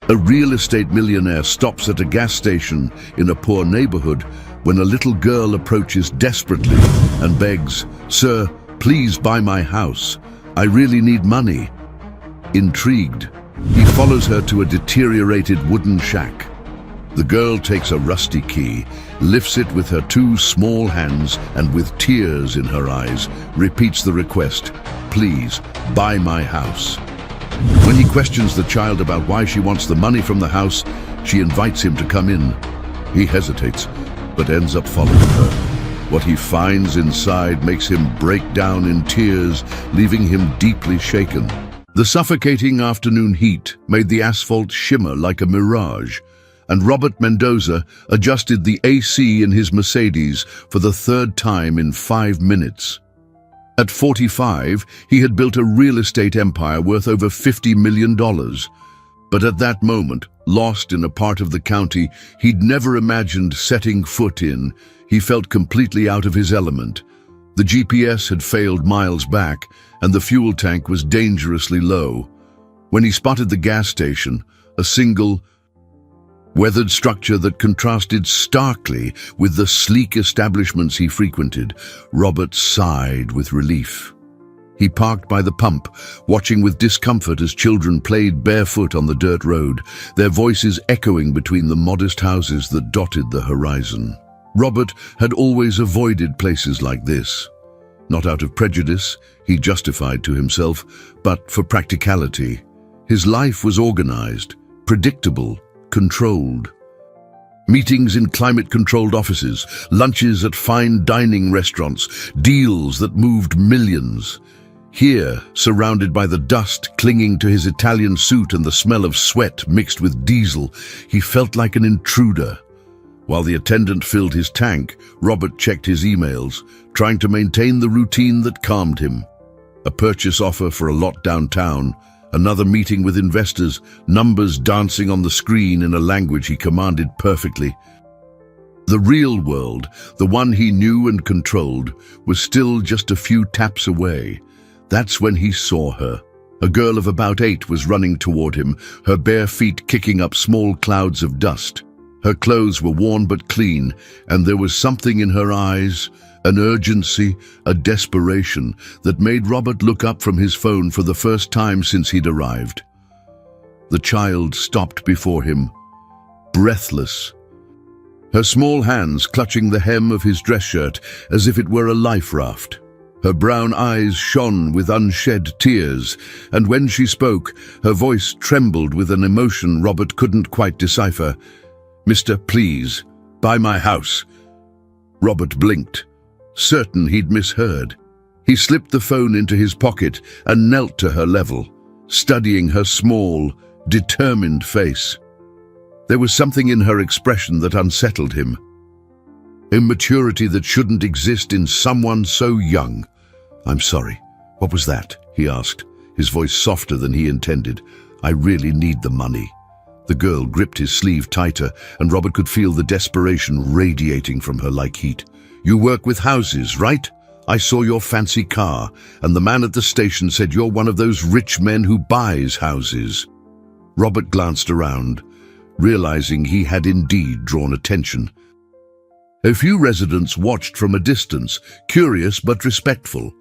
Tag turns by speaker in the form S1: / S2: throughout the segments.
S1: A real estate millionaire stops at a gas station in a poor neighborhood when a little girl approaches desperately and begs, "Sir, please buy my house. I really need money." Intrigued, he follows her to a deteriorated wooden shack. The girl takes a rusty key, lifts it with her two small hands, and with tears in her eyes, repeats the request, "Please, buy my house." When he questions the child about why she wants the money from the house, she invites him to come in. He hesitates, but ends up following her. What he finds inside makes him break down in tears, leaving him deeply shaken. The suffocating afternoon heat made the asphalt shimmer like a mirage, and Robert Mendoza adjusted the AC in his Mercedes for the third time in 5 minutes. At 45, he had built a real estate empire worth over $50 million. But at that moment, lost in a part of the county he'd never imagined setting foot in, he felt completely out of his element. The GPS had failed miles back, and the fuel tank was dangerously low. When he spotted the gas station, a single, weathered structure that contrasted starkly with the sleek establishments he frequented, Robert sighed with relief. He parked by the pump, watching with discomfort as children played barefoot on the dirt road, their voices echoing between the modest houses that dotted the horizon. Robert had always avoided places like this. Not out of prejudice, he justified to himself, but for practicality. His life was organized, predictable, controlled. Meetings in climate-controlled offices, lunches at fine dining restaurants, deals that moved millions. Here, surrounded by the dust clinging to his Italian suit and the smell of sweat mixed with diesel, he felt like an intruder. While the attendant filled his tank, Robert checked his emails, trying to maintain the routine that calmed him. A purchase offer for a lot downtown, another meeting with investors, numbers dancing on the screen in a language he commanded perfectly. The real world, the one he knew and controlled, was still just a few taps away. That's when he saw her. A girl of about 8 was running toward him, her bare feet kicking up small clouds of dust. Her clothes were worn but clean, and there was something in her eyes, an urgency, a desperation, that made Robert look up from his phone for the first time since he'd arrived. The child stopped before him, breathless, her small hands clutching the hem of his dress shirt as if it were a life raft. Her brown eyes shone with unshed tears, and when she spoke, her voice trembled with an emotion Robert couldn't quite decipher. "Mister, please, buy my house." Robert blinked, certain he'd misheard. He slipped the phone into his pocket and knelt to her level, studying her small, determined face. There was something in her expression that unsettled him. Immaturity that shouldn't exist in someone so young. "I'm sorry, what was that?" he asked, his voice softer than he intended. "I really need the money." The girl gripped his sleeve tighter, and Robert could feel the desperation radiating from her like heat. "You work with houses, right? I saw your fancy car, and the man at the station said you're one of those rich men who buys houses." Robert glanced around, realizing he had indeed drawn attention. A few residents watched from a distance, curious but respectful.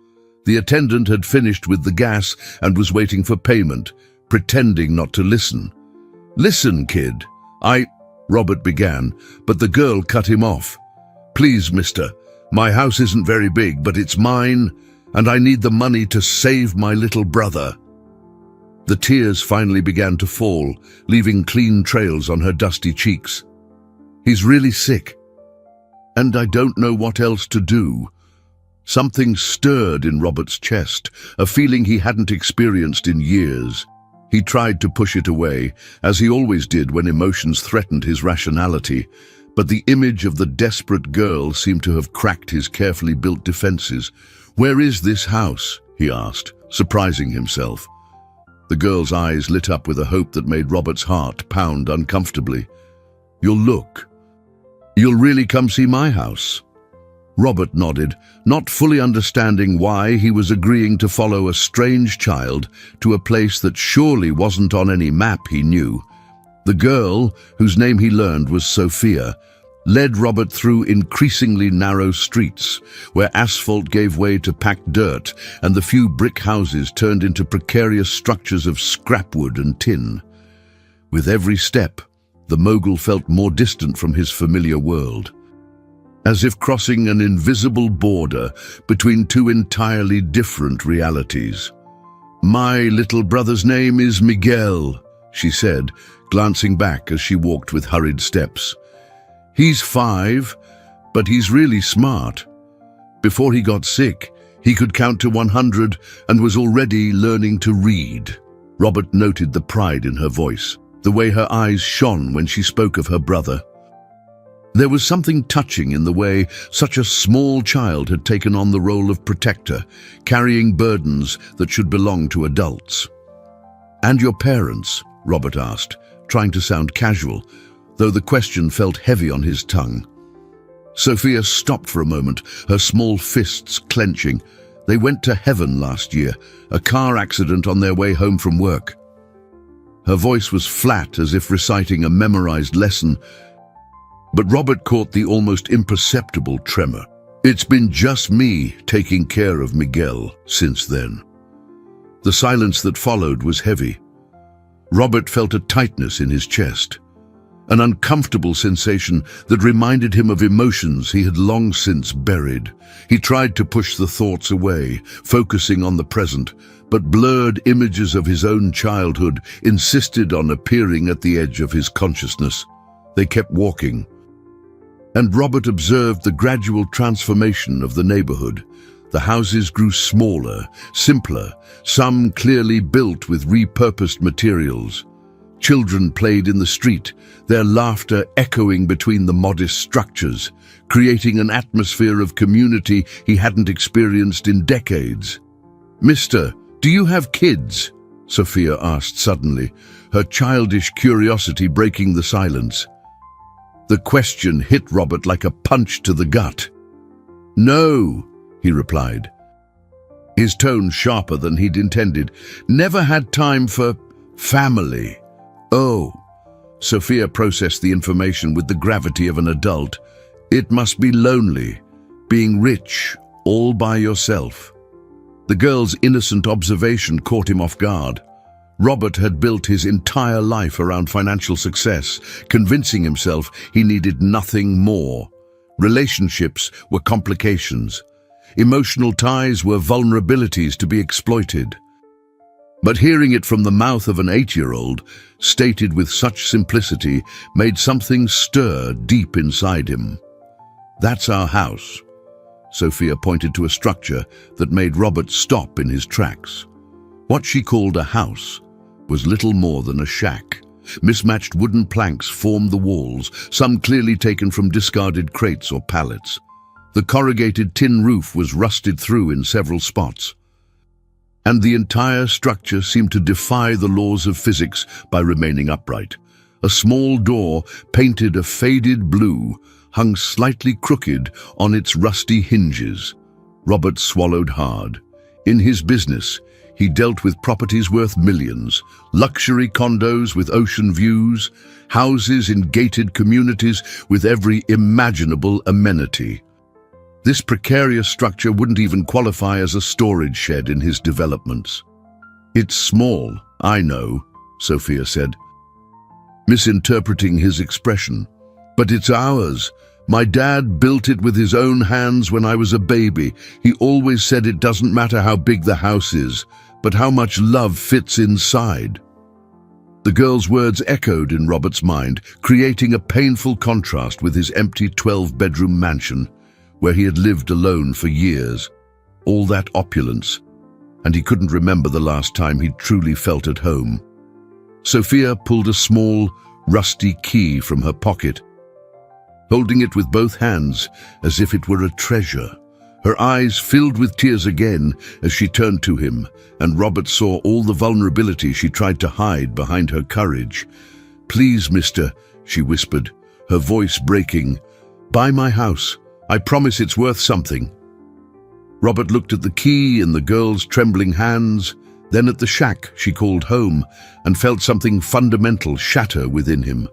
S1: The attendant had finished with the gas and was waiting for payment, pretending not to listen. "Listen, kid, Robert began, but the girl cut him off. "Please, mister, my house isn't very big, but it's mine, and I need the money to save my little brother." The tears finally began to fall, leaving clean trails on her dusty cheeks. "He's really sick, and I don't know what else to do." Something stirred in Robert's chest, a feeling he hadn't experienced in years. He tried to push it away, as he always did when emotions threatened his rationality, but the image of the desperate girl seemed to have cracked his carefully built defenses. "Where is this house?" he asked, surprising himself. The girl's eyes lit up with a hope that made Robert's heart pound uncomfortably. "You'll look. You'll really come see my house?" Robert nodded, not fully understanding why he was agreeing to follow a strange child to a place that surely wasn't on any map he knew. The girl, whose name he learned was Sophia, led Robert through increasingly narrow streets, where asphalt gave way to packed dirt and the few brick houses turned into precarious structures of scrapwood and tin. With every step, the mogul felt more distant from his familiar world, as if crossing an invisible border between two entirely different realities. "My little brother's name is Miguel," she said, glancing back as she walked with hurried steps. "He's 5, but he's really smart. Before he got sick, he could count to 100 and was already learning to read." Robert noted the pride in her voice, the way her eyes shone when she spoke of her brother. There was something touching in the way such a small child had taken on the role of protector, carrying burdens that should belong to adults. "And your parents?" Robert asked, trying to sound casual, though the question felt heavy on his tongue. Sophia stopped for a moment, her small fists clenching. "They went to heaven last year, a car accident on their way home from work." Her voice was flat, as if reciting a memorized lesson, but Robert caught the almost imperceptible tremor. "It's been just me taking care of Miguel since then." The silence that followed was heavy. Robert felt a tightness in his chest, an uncomfortable sensation that reminded him of emotions he had long since buried. He tried to push the thoughts away, focusing on the present, but blurred images of his own childhood insisted on appearing at the edge of his consciousness. They kept walking, and Robert observed the gradual transformation of the neighborhood. The houses grew smaller, simpler, some clearly built with repurposed materials. Children played in the street, their laughter echoing between the modest structures, creating an atmosphere of community he hadn't experienced in decades. "Mister, do you have kids?" Sophia asked suddenly, her childish curiosity breaking the silence. The question hit Robert like a punch to the gut. "No," he replied, his tone sharper than he'd intended. "Never had time for family." "Oh," Sophia processed the information with the gravity of an adult. "It must be lonely, being rich, all by yourself." The girl's innocent observation caught him off guard. Robert had built his entire life around financial success, convincing himself he needed nothing more. Relationships were complications. Emotional ties were vulnerabilities to be exploited. But hearing it from the mouth of an 8-year-old, stated with such simplicity, made something stir deep inside him. "That's our house." Sophia pointed to a structure that made Robert stop in his tracks. What she called a house was little more than a shack. Mismatched wooden planks formed the walls, some clearly taken from discarded crates or pallets. The corrugated tin roof was rusted through in several spots, and the entire structure seemed to defy the laws of physics by remaining upright. A small door, painted a faded blue, hung slightly crooked on its rusty hinges. Robert swallowed hard. In his business, he dealt with properties worth millions, luxury condos with ocean views, houses in gated communities with every imaginable amenity. This precarious structure wouldn't even qualify as a storage shed in his developments. "It's small, I know," Sophia said, misinterpreting his expression. "But it's ours. My dad built it with his own hands when I was a baby. He always said it doesn't matter how big the house is, but how much love fits inside." The girl's words echoed in Robert's mind, creating a painful contrast with his empty 12-bedroom mansion, where he had lived alone for years. All that opulence, and he couldn't remember the last time he'd truly felt at home. Sophia pulled a small, rusty key from her pocket, holding it with both hands as if it were a treasure. Her eyes filled with tears again as she turned to him, and Robert saw all the vulnerability she tried to hide behind her courage. "Please, mister," she whispered, her voice breaking, "buy my house. I promise it's worth something." Robert looked at the key in the girl's trembling hands, Then at the shack she called home and felt something fundamental shatter within him.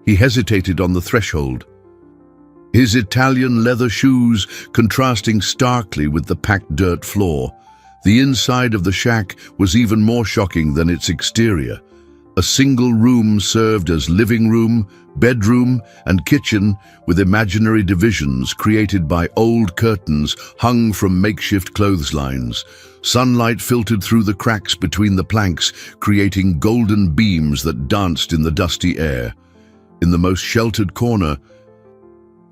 S1: He hesitated on the threshold, his Italian leather shoes contrasting starkly with the packed dirt floor. The inside of the shack was even more shocking than its exterior. A single room served as living room, bedroom, and kitchen, with imaginary divisions created by old curtains hung from makeshift clotheslines. Sunlight filtered through the cracks between the planks, creating golden beams that danced in the dusty air. In the most sheltered corner,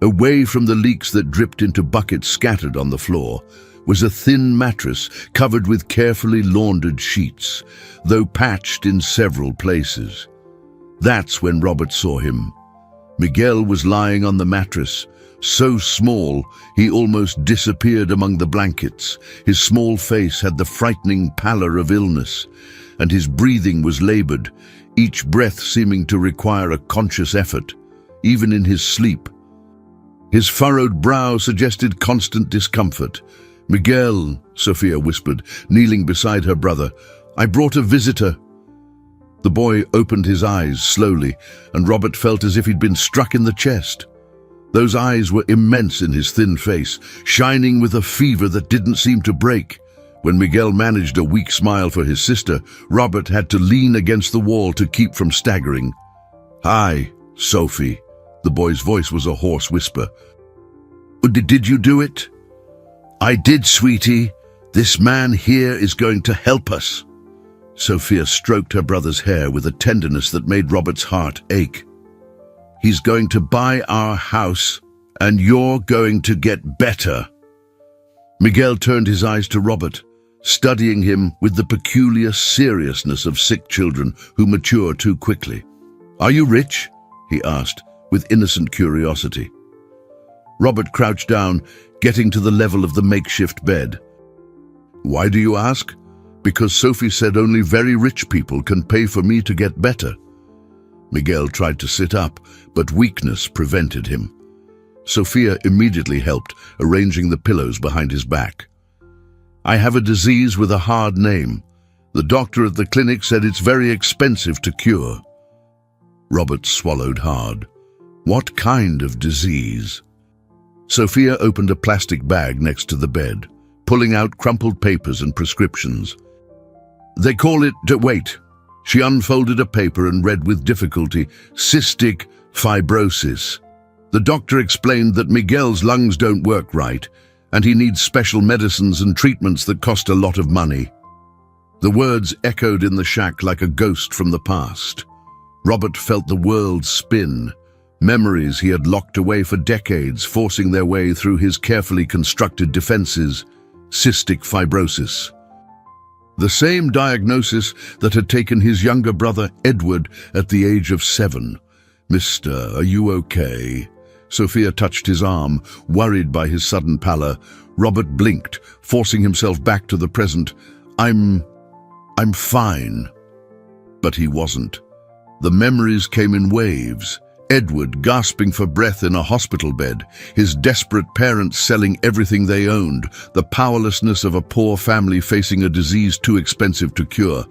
S1: away from the leaks that dripped into buckets scattered on the floor, was a thin mattress covered with carefully laundered sheets, though patched in several places. That's when Robert saw him. Miguel was lying on the mattress, so small he almost disappeared among the blankets. His small face had the frightening pallor of illness, and his breathing was labored, each breath seeming to require a conscious effort, even in his sleep. His furrowed brow suggested constant discomfort. "Miguel," Sophia whispered, kneeling beside her brother, "I brought a visitor." The boy opened his eyes slowly, and Robert felt as if he'd been struck in the chest. Those eyes were immense in his thin face, shining with a fever that didn't seem to break. When Miguel managed a weak smile for his sister, Robert had to lean against the wall to keep from staggering. "Hi, Sophie." The boy's voice was a hoarse whisper. Did you do it?" "I did, sweetie. This man here is going to help us." Sophia stroked her brother's hair with a tenderness that made Robert's heart ache. "He's going to buy our house, and you're going to get better." Miguel turned his eyes to Robert, studying him with the peculiar seriousness of sick children who mature too quickly. "Are you rich?" he asked, with innocent curiosity. Robert crouched down, getting to the level of the makeshift bed. "Why do you ask?" "Because Sophie said only very rich people can pay for me to get better." Miguel tried to sit up, but weakness prevented him. Sophia immediately helped, arranging the pillows behind his back. "I have a disease with a hard name. The doctor at the clinic said it's very expensive to cure." Robert swallowed hard. "What kind of disease?" Sophia opened a plastic bag next to the bed, pulling out crumpled papers and prescriptions. "They call it..." Wait. She unfolded a paper and read with difficulty, "Cystic fibrosis." The doctor explained that Miguel's lungs don't work right, and he needs special medicines and treatments that cost a lot of money. The words echoed in the shack like a ghost from the past. Robert felt the world spin. Memories he had locked away for decades, forcing their way through his carefully constructed defenses. Cystic fibrosis. The same diagnosis that had taken his younger brother, Edward, at the age of 7. "Mister, are you okay?" Sophia touched his arm, worried by his sudden pallor. Robert blinked, forcing himself back to the present. I'm fine." But he wasn't. The memories came in waves. Edward gasping for breath in a hospital bed, his desperate parents selling everything they owned, the powerlessness of a poor family facing a disease too expensive to cure.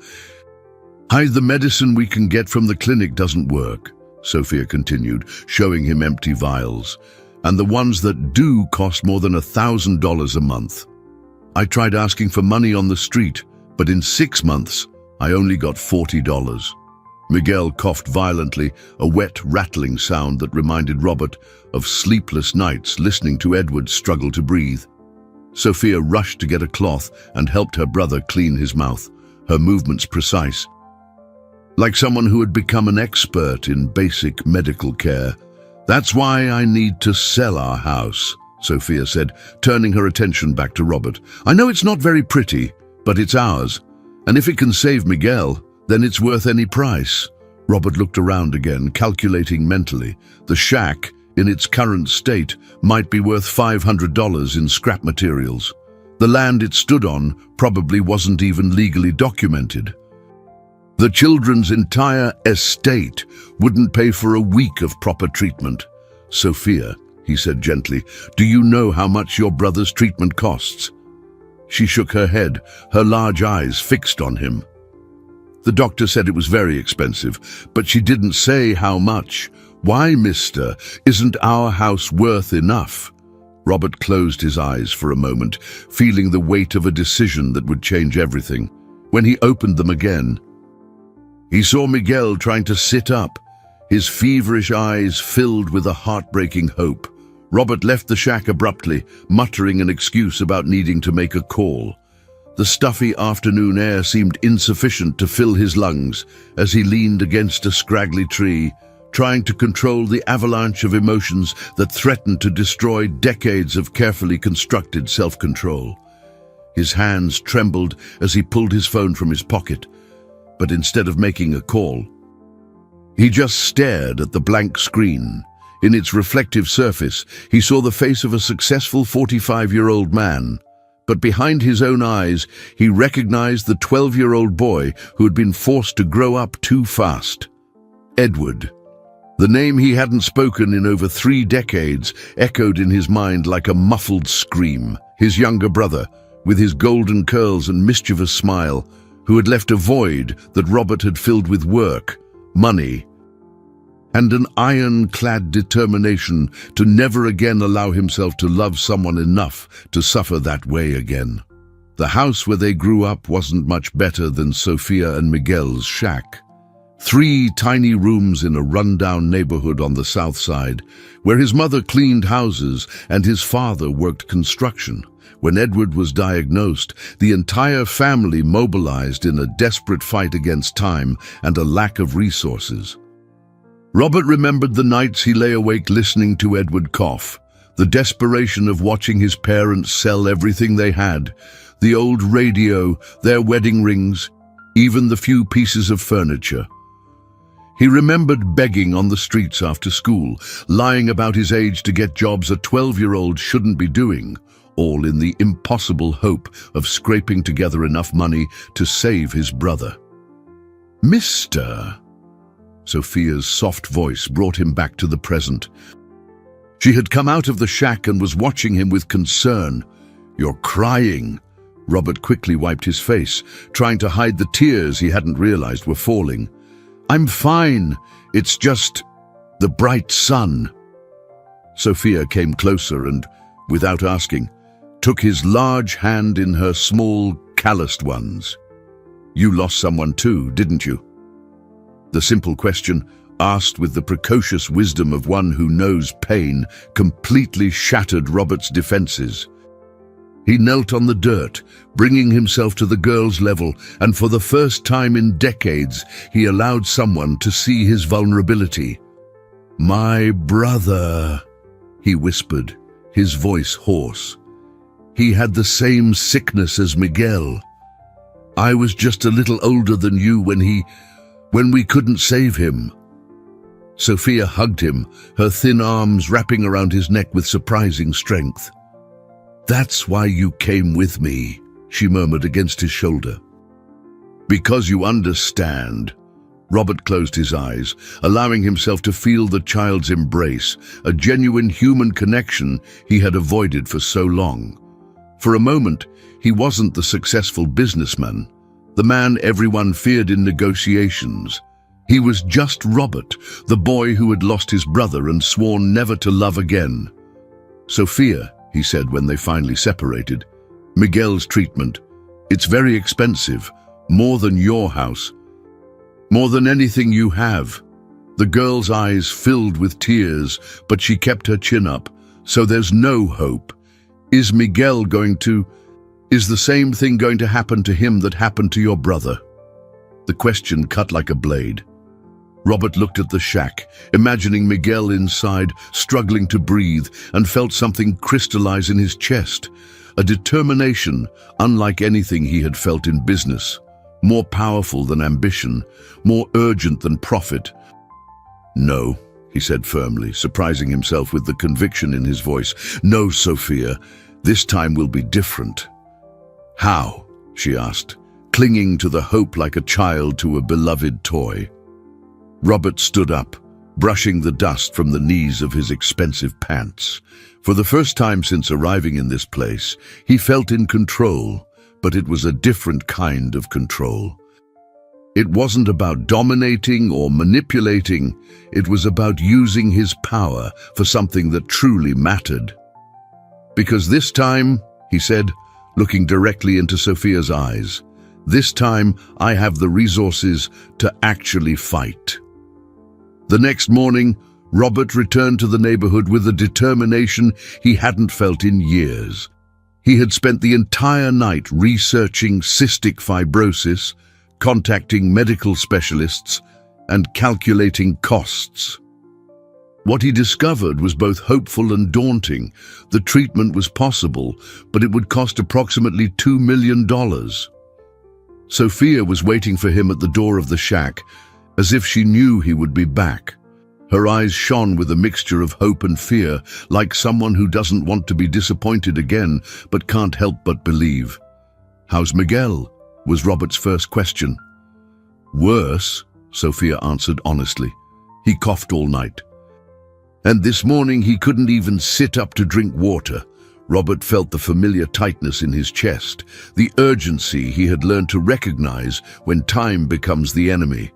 S1: "The medicine we can get from the clinic doesn't work," Sophia continued, showing him empty vials. "And the ones that do cost more than $1,000 a month. I tried asking for money on the street, but in 6 months, I only got $40. Miguel coughed violently, a wet, rattling sound that reminded Robert of sleepless nights listening to Edward struggle to breathe. Sophia rushed to get a cloth and helped her brother clean his mouth, her movements precise, like someone who had become an expert in basic medical care. "That's why I need to sell our house," Sophia said, turning her attention back to Robert. "I know it's not very pretty, but it's ours, and if it can save Miguel, then it's worth any price." Robert looked around again, calculating mentally. The shack, in its current state, might be worth $500 in scrap materials. The land it stood on probably wasn't even legally documented. The children's entire estate wouldn't pay for a week of proper treatment. "Sophia," he said gently, "do you know how much your brother's treatment costs?" She shook her head, her large eyes fixed on him. The doctor said it was very expensive, but she didn't say how much. Why, mister, isn't our house worth enough? Robert closed his eyes for a moment, feeling the weight of a decision that would change everything. When he opened them again, he saw Miguel trying to sit up, his feverish eyes filled with a heartbreaking hope. Robert left the shack abruptly, muttering an excuse about needing to make a call. The stuffy afternoon air seemed insufficient to fill his lungs as he leaned against a scraggly tree, trying to control the avalanche of emotions that threatened to destroy decades of carefully constructed self-control. His hands trembled as he pulled his phone from his pocket, but instead of making a call, he just stared at the blank screen. In its reflective surface, he saw the face of a successful 45-year-old man, but behind his own eyes, he recognized the 12-year-old boy who had been forced to grow up too fast. Edward. The name he hadn't spoken in over 3 decades echoed in his mind like a muffled scream. His younger brother, with his golden curls and mischievous smile, who had left a void that Robert had filled with work, money, and an iron-clad determination to never again allow himself to love someone enough to suffer that way again. The house where they grew up wasn't much better than Sophia and Miguel's shack. 3 tiny rooms in a rundown neighborhood on the south side, where his mother cleaned houses and his father worked construction. When Edward was diagnosed, the entire family mobilized in a desperate fight against time and a lack of resources. Robert remembered the nights he lay awake listening to Edward cough, the desperation of watching his parents sell everything they had, the old radio, their wedding rings, even the few pieces of furniture. He remembered begging on the streets after school, lying about his age to get jobs a 12-year-old shouldn't be doing, all in the impossible hope of scraping together enough money to save his brother. "Mister," Sophia's soft voice brought him back to the present. She had come out of the shack and was watching him with concern. "You're crying." Robert quickly wiped his face, trying to hide the tears he hadn't realized were falling. "I'm fine. It's just the bright sun." Sophia came closer and, without asking, took his large hand in her small, calloused ones. "You lost someone too, didn't you?" The simple question, asked with the precocious wisdom of one who knows pain, completely shattered Robert's defenses. He knelt on the dirt, bringing himself to the girl's level, and for the first time in decades, he allowed someone to see his vulnerability. "My brother," he whispered, his voice hoarse. "He had the same sickness as Miguel. I was just a little older than you when we couldn't save him." Sophia hugged him, her thin arms wrapping around his neck with surprising strength. "That's why you came with me," she murmured against his shoulder. "Because you understand." Robert closed his eyes, allowing himself to feel the child's embrace, a genuine human connection he had avoided for so long. For a moment, he wasn't the successful businessman, the man everyone feared in negotiations. He was just Robert, the boy who had lost his brother and sworn never to love again. "Sophia," he said when they finally separated, "Miguel's treatment. It's very expensive, more than your house, more than anything you have." The girl's eyes filled with tears, but she kept her chin up. "So there's no hope. Is the same thing going to happen to him that happened to your brother?" The question cut like a blade. Robert looked at the shack, imagining Miguel inside, struggling to breathe, and felt something crystallize in his chest. A determination unlike anything he had felt in business, more powerful than ambition, more urgent than profit. "No," he said firmly, surprising himself with the conviction in his voice. "No, Sophia, this time will be different." "How?" she asked, clinging to the hope like a child to a beloved toy. Robert stood up, brushing the dust from the knees of his expensive pants. For the first time since arriving in this place, he felt in control, but it was a different kind of control. It wasn't about dominating or manipulating, it was about using his power for something that truly mattered. Because this time, he said, looking directly into Sophia's eyes, this time I have the resources to actually fight. The next morning, Robert returned to the neighborhood with a determination he hadn't felt in years. He had spent the entire night researching cystic fibrosis, contacting medical specialists, and calculating costs. What he discovered was both hopeful and daunting. The treatment was possible, but it would cost approximately $2 million. Sophia was waiting for him at the door of the shack, as if she knew he would be back. Her eyes shone with a mixture of hope and fear, like someone who doesn't want to be disappointed again, but can't help but believe. "How's Miguel?" was Robert's first question. "Worse," Sophia answered honestly. "He coughed all night. And this morning he couldn't even sit up to drink water." Robert felt the familiar tightness in his chest, the urgency he had learned to recognize when time becomes the enemy.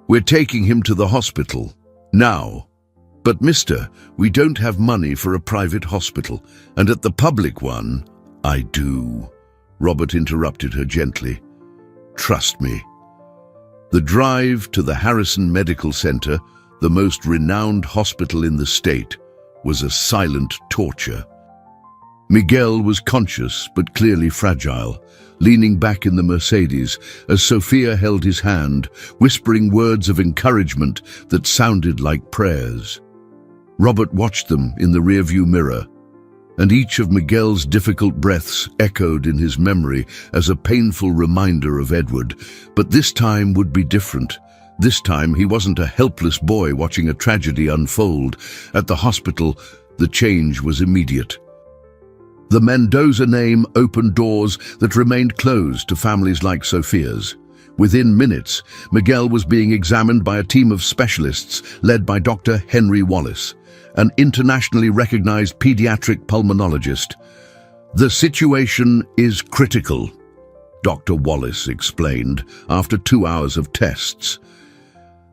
S1: "We're taking him to the hospital. Now." "But mister, we don't have money for a private hospital, and at the public one—" "I do," Robert interrupted her gently. "Trust me." The drive to the Harrison Medical Center, the most renowned hospital in the state, was a silent torture. Miguel was conscious but clearly fragile, leaning back in the Mercedes as Sophia held his hand, whispering words of encouragement that sounded like prayers. Robert watched them in the rearview mirror, and each of Miguel's difficult breaths echoed in his memory as a painful reminder of Edward. But this time would be different. This time he wasn't a helpless boy watching a tragedy unfold. At the hospital, the change was immediate. The Mendoza name opened doors that remained closed to families like Sophia's. Within minutes, Miguel was being examined by a team of specialists led by Dr. Henry Wallace, an internationally recognized pediatric pulmonologist. "The situation is critical," Dr. Wallace explained after 2 hours of tests.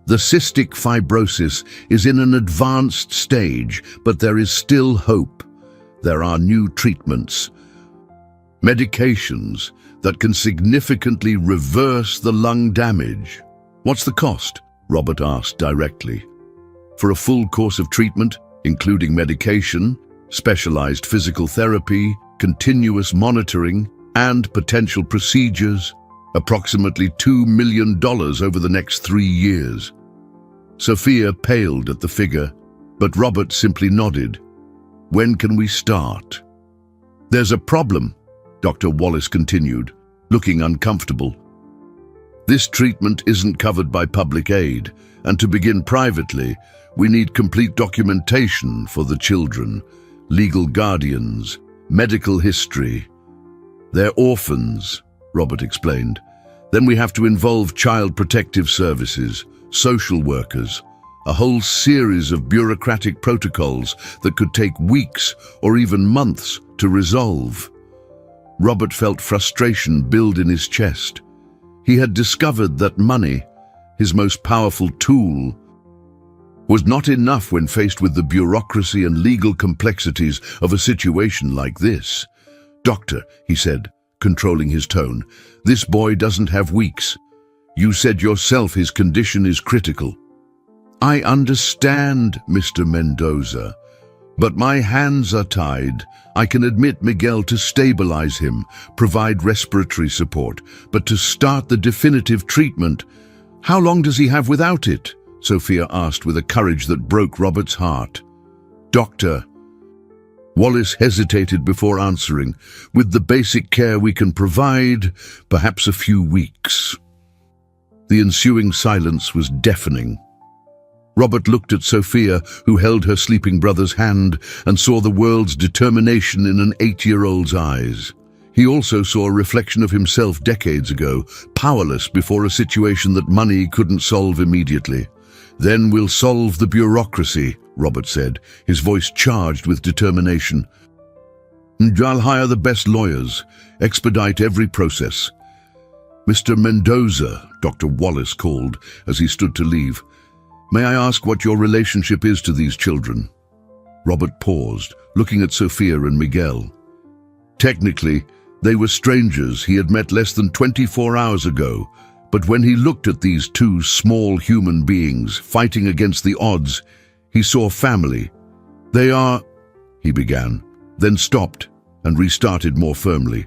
S1: "The cystic fibrosis is in an advanced stage, but there is still hope. There are new treatments, medications that can significantly reverse the lung damage." "What's the cost?" Robert asked directly. "For a full course of treatment, including medication, specialized physical therapy, continuous monitoring, and potential procedures, approximately $2 million over the next 3 years. Sophia paled at the figure, but Robert simply nodded. "When can we start?" "There's a problem," Dr. Wallace continued, looking uncomfortable. "This treatment isn't covered by public aid, and to begin privately, we need complete documentation for the children, legal guardians, medical history. They're orphans," Robert explained. "Then we have to involve child protective services, social workers, a whole series of bureaucratic protocols that could take weeks or even months to resolve." Robert felt frustration build in his chest. He had discovered that money, his most powerful tool, was not enough when faced with the bureaucracy and legal complexities of a situation like this. "Doctor," he said, controlling his tone, "this boy doesn't have weeks. You said yourself his condition is critical." "I understand, Mr. Mendoza, but my hands are tied. I can admit Miguel to stabilize him, provide respiratory support, but to start the definitive treatment—" "How long does he have without it?" Sophia asked with a courage that broke Robert's heart. "Doctor," Wallace hesitated before answering, "with the basic care we can provide, perhaps a few weeks." The ensuing silence was deafening. Robert looked at Sophia, who held her sleeping brother's hand, and saw the world's determination in an 8-year-old's eyes. He also saw a reflection of himself decades ago, powerless before a situation that money couldn't solve immediately. Then we'll solve the bureaucracy, Robert said, his voice charged with determination. And I'll hire the best lawyers, expedite every process. Mr. Mendoza, Dr. Wallace called as he stood to leave. May I ask what your relationship is to these children? Robert paused, looking at Sophia and Miguel. Technically, they were strangers he had met less than 24 hours ago, but when he looked at these two small human beings fighting against the odds, he saw family. They are, he began, then stopped and restarted more firmly.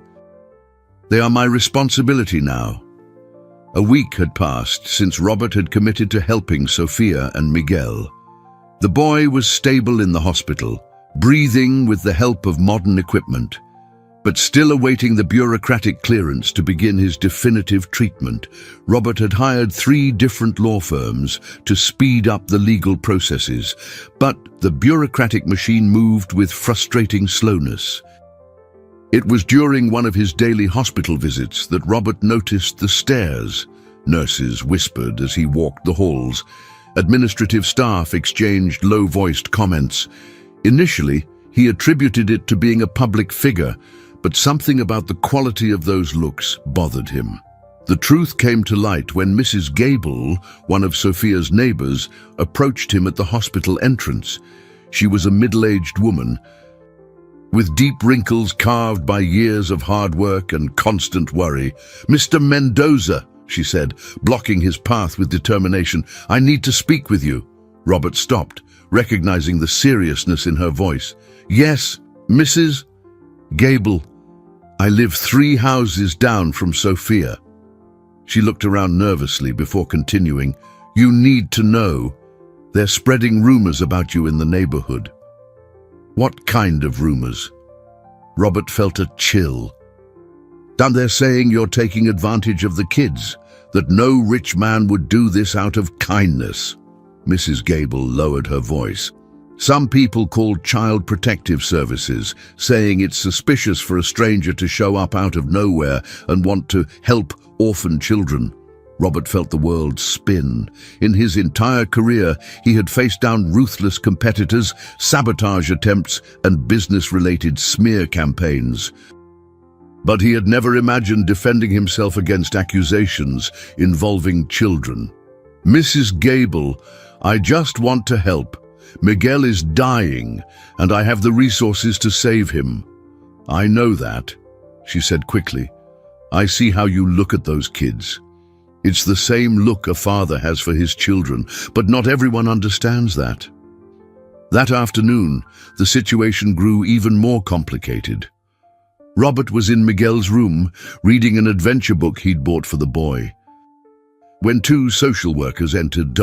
S1: They are my responsibility now. A week had passed since Robert had committed to helping Sophia and Miguel. The boy was stable in the hospital, breathing with the help of modern equipment, but still awaiting the bureaucratic clearance to begin his definitive treatment. Robert had hired 3 different law firms to speed up the legal processes, but the bureaucratic machine moved with frustrating slowness. It was during one of his daily hospital visits that Robert noticed the stares. Nurses whispered as he walked the halls. Administrative staff exchanged low-voiced comments. Initially, he attributed it to being a public figure, but something about the quality of those looks bothered him. The truth came to light when Mrs. Gable, one of Sophia's neighbors, approached him at the hospital entrance. She was a middle-aged woman, with deep wrinkles carved by years of hard work and constant worry. Mr. Mendoza, she said, blocking his path with determination, I need to speak with you. Robert stopped, recognizing the seriousness in her voice. Yes, Mrs. Gable. I live 3 houses down from Sophia. She looked around nervously before continuing. You need to know. They're spreading rumors about you in the neighborhood. What kind of rumors? Robert felt a chill. And they're saying you're taking advantage of the kids, that no rich man would do this out of kindness. Mrs. Gable lowered her voice. Some people called Child Protective Services, saying it's suspicious for a stranger to show up out of nowhere and want to help orphan children. Robert felt the world spin. In his entire career, he had faced down ruthless competitors, sabotage attempts, and business-related smear campaigns. But he had never imagined defending himself against accusations involving children. Mrs. Gable, I just want to help. Miguel is dying, and I have the resources to save him. I know that, she said quickly. I see how you look at those kids. It's the same look a father has for his children, but not everyone understands that. That afternoon, the situation grew even more complicated. Robert was in Miguel's room, reading an adventure book he'd bought for the boy, when 2 social workers entered,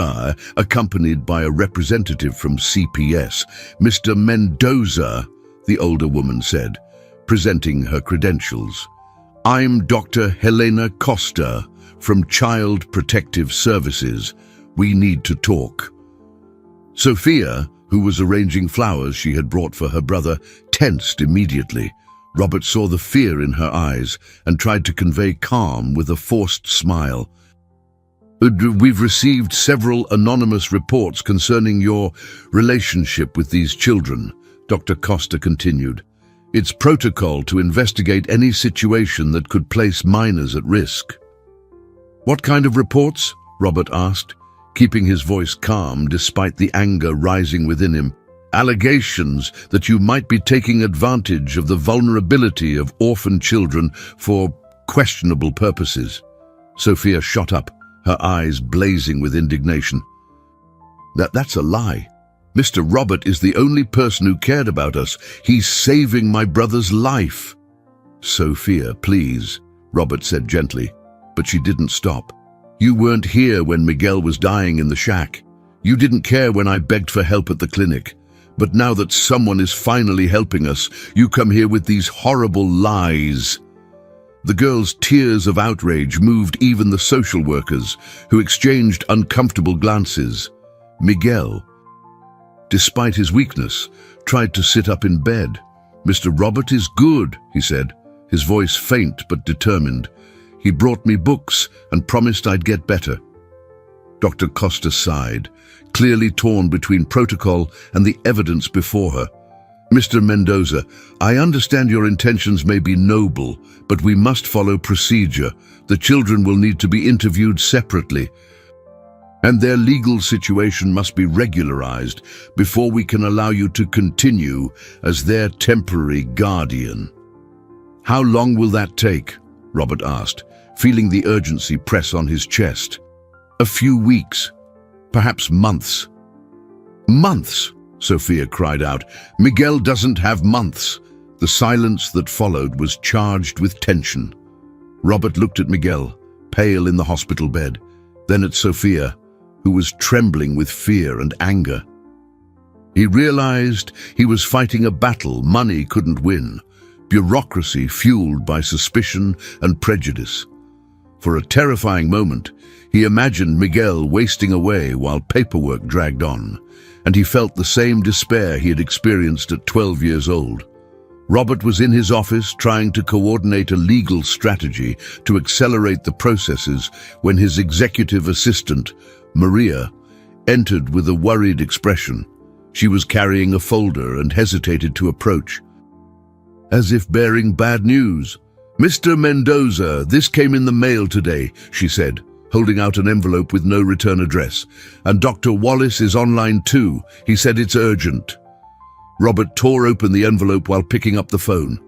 S1: accompanied by a representative from CPS. Mr. Mendoza, the older woman said, presenting her credentials. I'm Dr. Helena Costa from Child Protective Services. We need to talk. Sophia, who was arranging flowers she had brought for her brother, tensed immediately. Robert saw the fear in her eyes and tried to convey calm with a forced smile. We've received several anonymous reports concerning your relationship with these children, Dr. Costa continued. It's protocol to investigate any situation that could place minors at risk. What kind of reports? Robert asked, keeping his voice calm despite the anger rising within him. Allegations that you might be taking advantage of the vulnerability of orphan children for questionable purposes. Sophia shot up, her eyes blazing with indignation. That's a lie. Mr. Robert is the only person who cared about us. He's saving my brother's life. Sophia, please, Robert said gently, but she didn't stop. You weren't here when Miguel was dying in the shack. You didn't care when I begged for help at the clinic. But now that someone is finally helping us, you come here with these horrible lies. The girl's tears of outrage moved even the social workers, who exchanged uncomfortable glances. Miguel, despite his weakness, tried to sit up in bed. Mr. Robert is good, he said, his voice faint but determined. He brought me books and promised I'd get better. Dr. Costa sighed, clearly torn between protocol and the evidence before her. Mr. Mendoza, I understand your intentions may be noble, but we must follow procedure. The children will need to be interviewed separately, and their legal situation must be regularized before we can allow you to continue as their temporary guardian. How long will that take? Robert asked, feeling the urgency press on his chest. A few weeks, perhaps months. Months, Sophia cried out. Miguel doesn't have months. The silence that followed was charged with tension. Robert looked at Miguel, pale in the hospital bed, then at Sophia, who was trembling with fear and anger. He realized he was fighting a battle money couldn't win, bureaucracy fueled by suspicion and prejudice. For a terrifying moment, he imagined Miguel wasting away while paperwork dragged on, and he felt the same despair he had experienced at 12 years old. Robert was in his office trying to coordinate a legal strategy to accelerate the processes when his executive assistant, Maria, entered with a worried expression. She was carrying a folder and hesitated to approach, as if bearing bad news. Mr. Mendoza, this came in the mail today, she said, holding out an envelope with no return address. And Dr. Wallace is online too. He said it's urgent. Robert tore open the envelope while picking up the phone,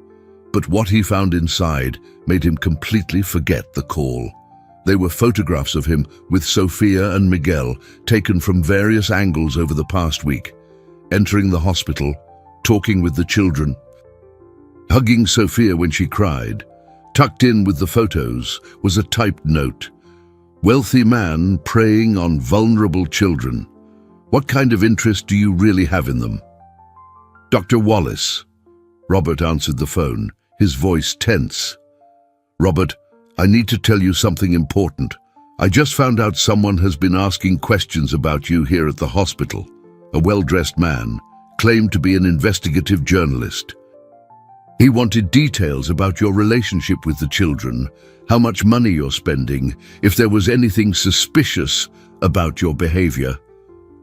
S1: but what he found inside made him completely forget the call. They were photographs of him with Sophia and Miguel, taken from various angles over the past week, entering the hospital, talking with the children, hugging Sophia when she cried. Tucked in with the photos was a typed note. Wealthy man preying on vulnerable children. What kind of interest do you really have in them? Dr. Wallace. Robert answered the phone, his voice tense. Robert, I need to tell you something important. I just found out someone has been asking questions about you here at the hospital. A well-dressed man claimed to be an investigative journalist. He wanted details about your relationship with the children, how much money you're spending, if there was anything suspicious about your behavior.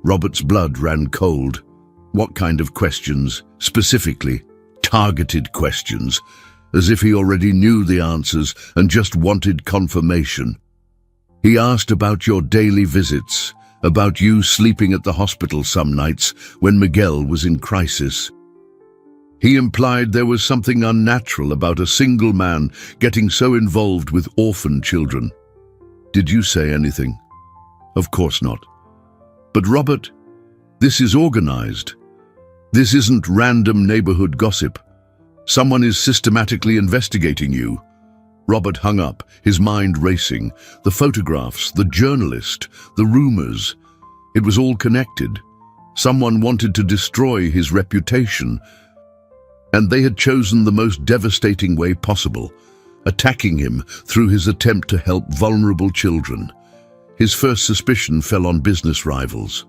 S1: Robert's blood ran cold. What kind of questions? Specifically, targeted questions, as if he already knew the answers and just wanted confirmation. He asked about your daily visits, about you sleeping at the hospital some nights when Miguel was in crisis. He implied there was something unnatural about a single man getting so involved with orphan children. Did you say anything? Of course not. But Robert, this is organized. This isn't random neighborhood gossip. Someone is systematically investigating you. Robert hung up, his mind racing. The photographs, the journalist, the rumors. It was all connected. Someone wanted to destroy his reputation, and they had chosen the most devastating way possible, attacking him through his attempt to help vulnerable children. His first suspicion fell on business rivals.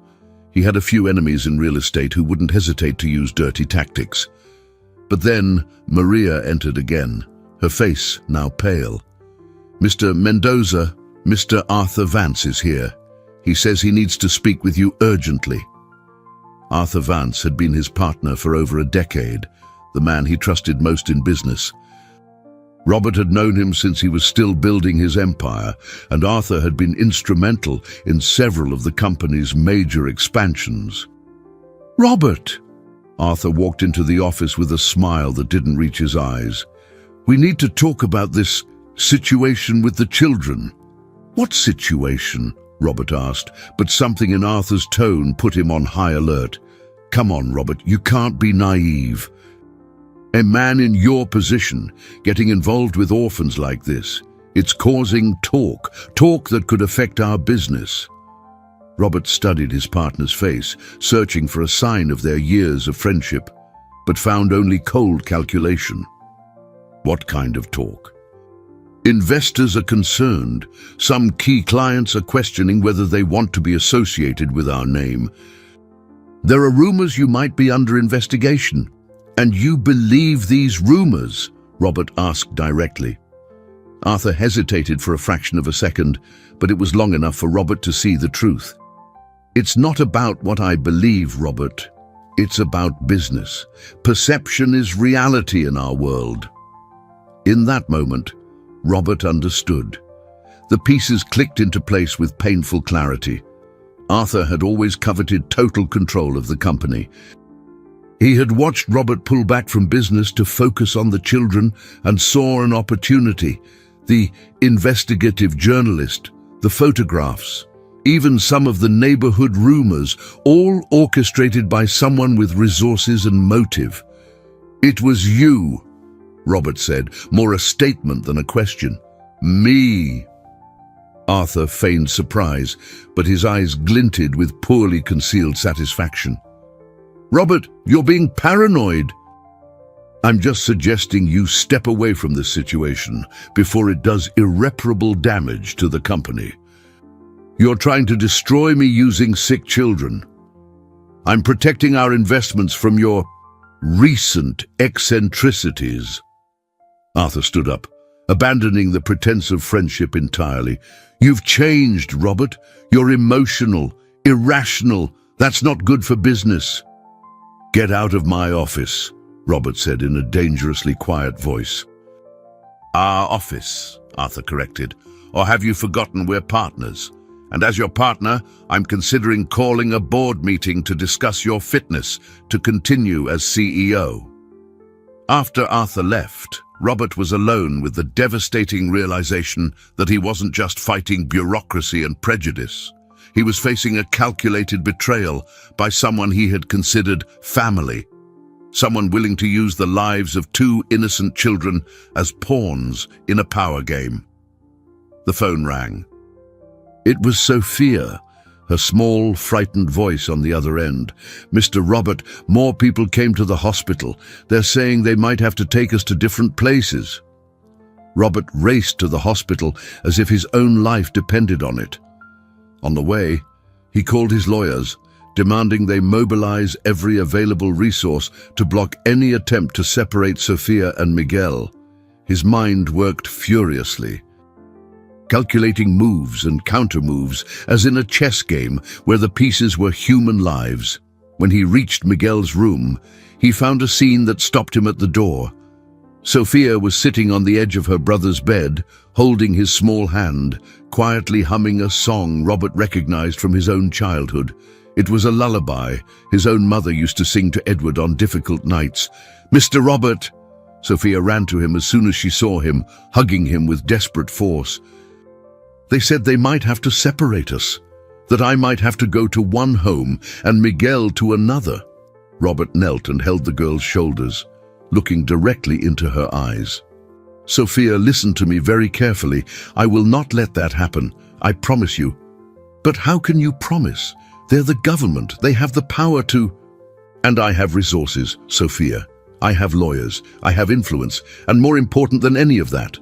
S1: He had a few enemies in real estate who wouldn't hesitate to use dirty tactics. But then Maria entered again, her face now pale. Mr. Mendoza, Mr. Arthur Vance is here. He says he needs to speak with you urgently. Arthur Vance had been his partner for over a decade, the man he trusted most in business. Robert had known him since he was still building his empire, and Arthur had been instrumental in several of the company's major expansions. Robert! Arthur walked into the office with a smile that didn't reach his eyes. We need to talk about this situation with the children. What situation? Robert asked, but something in Arthur's tone put him on high alert. Come on, Robert, you can't be naive. A man in your position getting involved with orphans like this, it's causing talk that could affect our business. Robert studied his partner's face, searching for a sign of their years of friendship, but found only cold calculation. What kind of talk? Investors are concerned. Some key clients are questioning whether they want to be associated with our name. There are rumors you might be under investigation. And you believe these rumors? Robert asked directly. Arthur hesitated for a fraction of a second, but it was long enough for Robert to see the truth. It's not about what I believe, Robert. It's about business. Perception is reality in our world. In that moment, Robert understood. The pieces clicked into place with painful clarity. Arthur had always coveted total control of the company. He had watched Robert pull back from business to focus on the children and saw an opportunity. The investigative journalist, the photographs, even some of the neighborhood rumors, all orchestrated by someone with resources and motive. "It was you," Robert said, more a statement than a question. "Me." Arthur feigned surprise, but his eyes glinted with poorly concealed satisfaction. "Robert, you're being paranoid." "I'm just suggesting you step away from this situation before it does irreparable damage to the company. You're trying to destroy me using sick children. I'm protecting our investments from your recent eccentricities." Arthur stood up, abandoning the pretense of friendship entirely. "You've changed, Robert. You're emotional, irrational. That's not good for business." "Get out of my office," Robert said in a dangerously quiet voice. "Our office," Arthur corrected. "Or have you forgotten we're partners? And as your partner, I'm considering calling a board meeting to discuss your fitness to continue as CEO." After Arthur left, Robert was alone with the devastating realization that he wasn't just fighting bureaucracy and prejudice. He was facing a calculated betrayal by someone he had considered family, someone willing to use the lives of two innocent children as pawns in a power game. The phone rang. It was Sophia, her small, frightened voice on the other end. "Mr. Robert, more people came to the hospital. They're saying they might have to take us to different places." Robert raced to the hospital as if his own life depended on it. On the way, he called his lawyers, demanding they mobilize every available resource to block any attempt to separate Sophia and Miguel. His mind worked furiously, calculating moves and counter-moves as in a chess game where the pieces were human lives. When he reached Miguel's room, he found a scene that stopped him at the door. Sophia was sitting on the edge of her brother's bed, holding his small hand, quietly humming a song Robert recognized from his own childhood. It was a lullaby his own mother used to sing to Edward on difficult nights. "Mr. Robert!" Sophia ran to him as soon as she saw him, hugging him with desperate force. "They said they might have to separate us, that I might have to go to one home and Miguel to another." Robert knelt and held the girl's shoulders, looking directly into her eyes. "Sophia, listen to me very carefully. I will not let that happen. I promise you." "But how can you promise? They're the government. They have the power to—" "And I have resources, Sophia. I have lawyers. I have influence. And more important than any of that,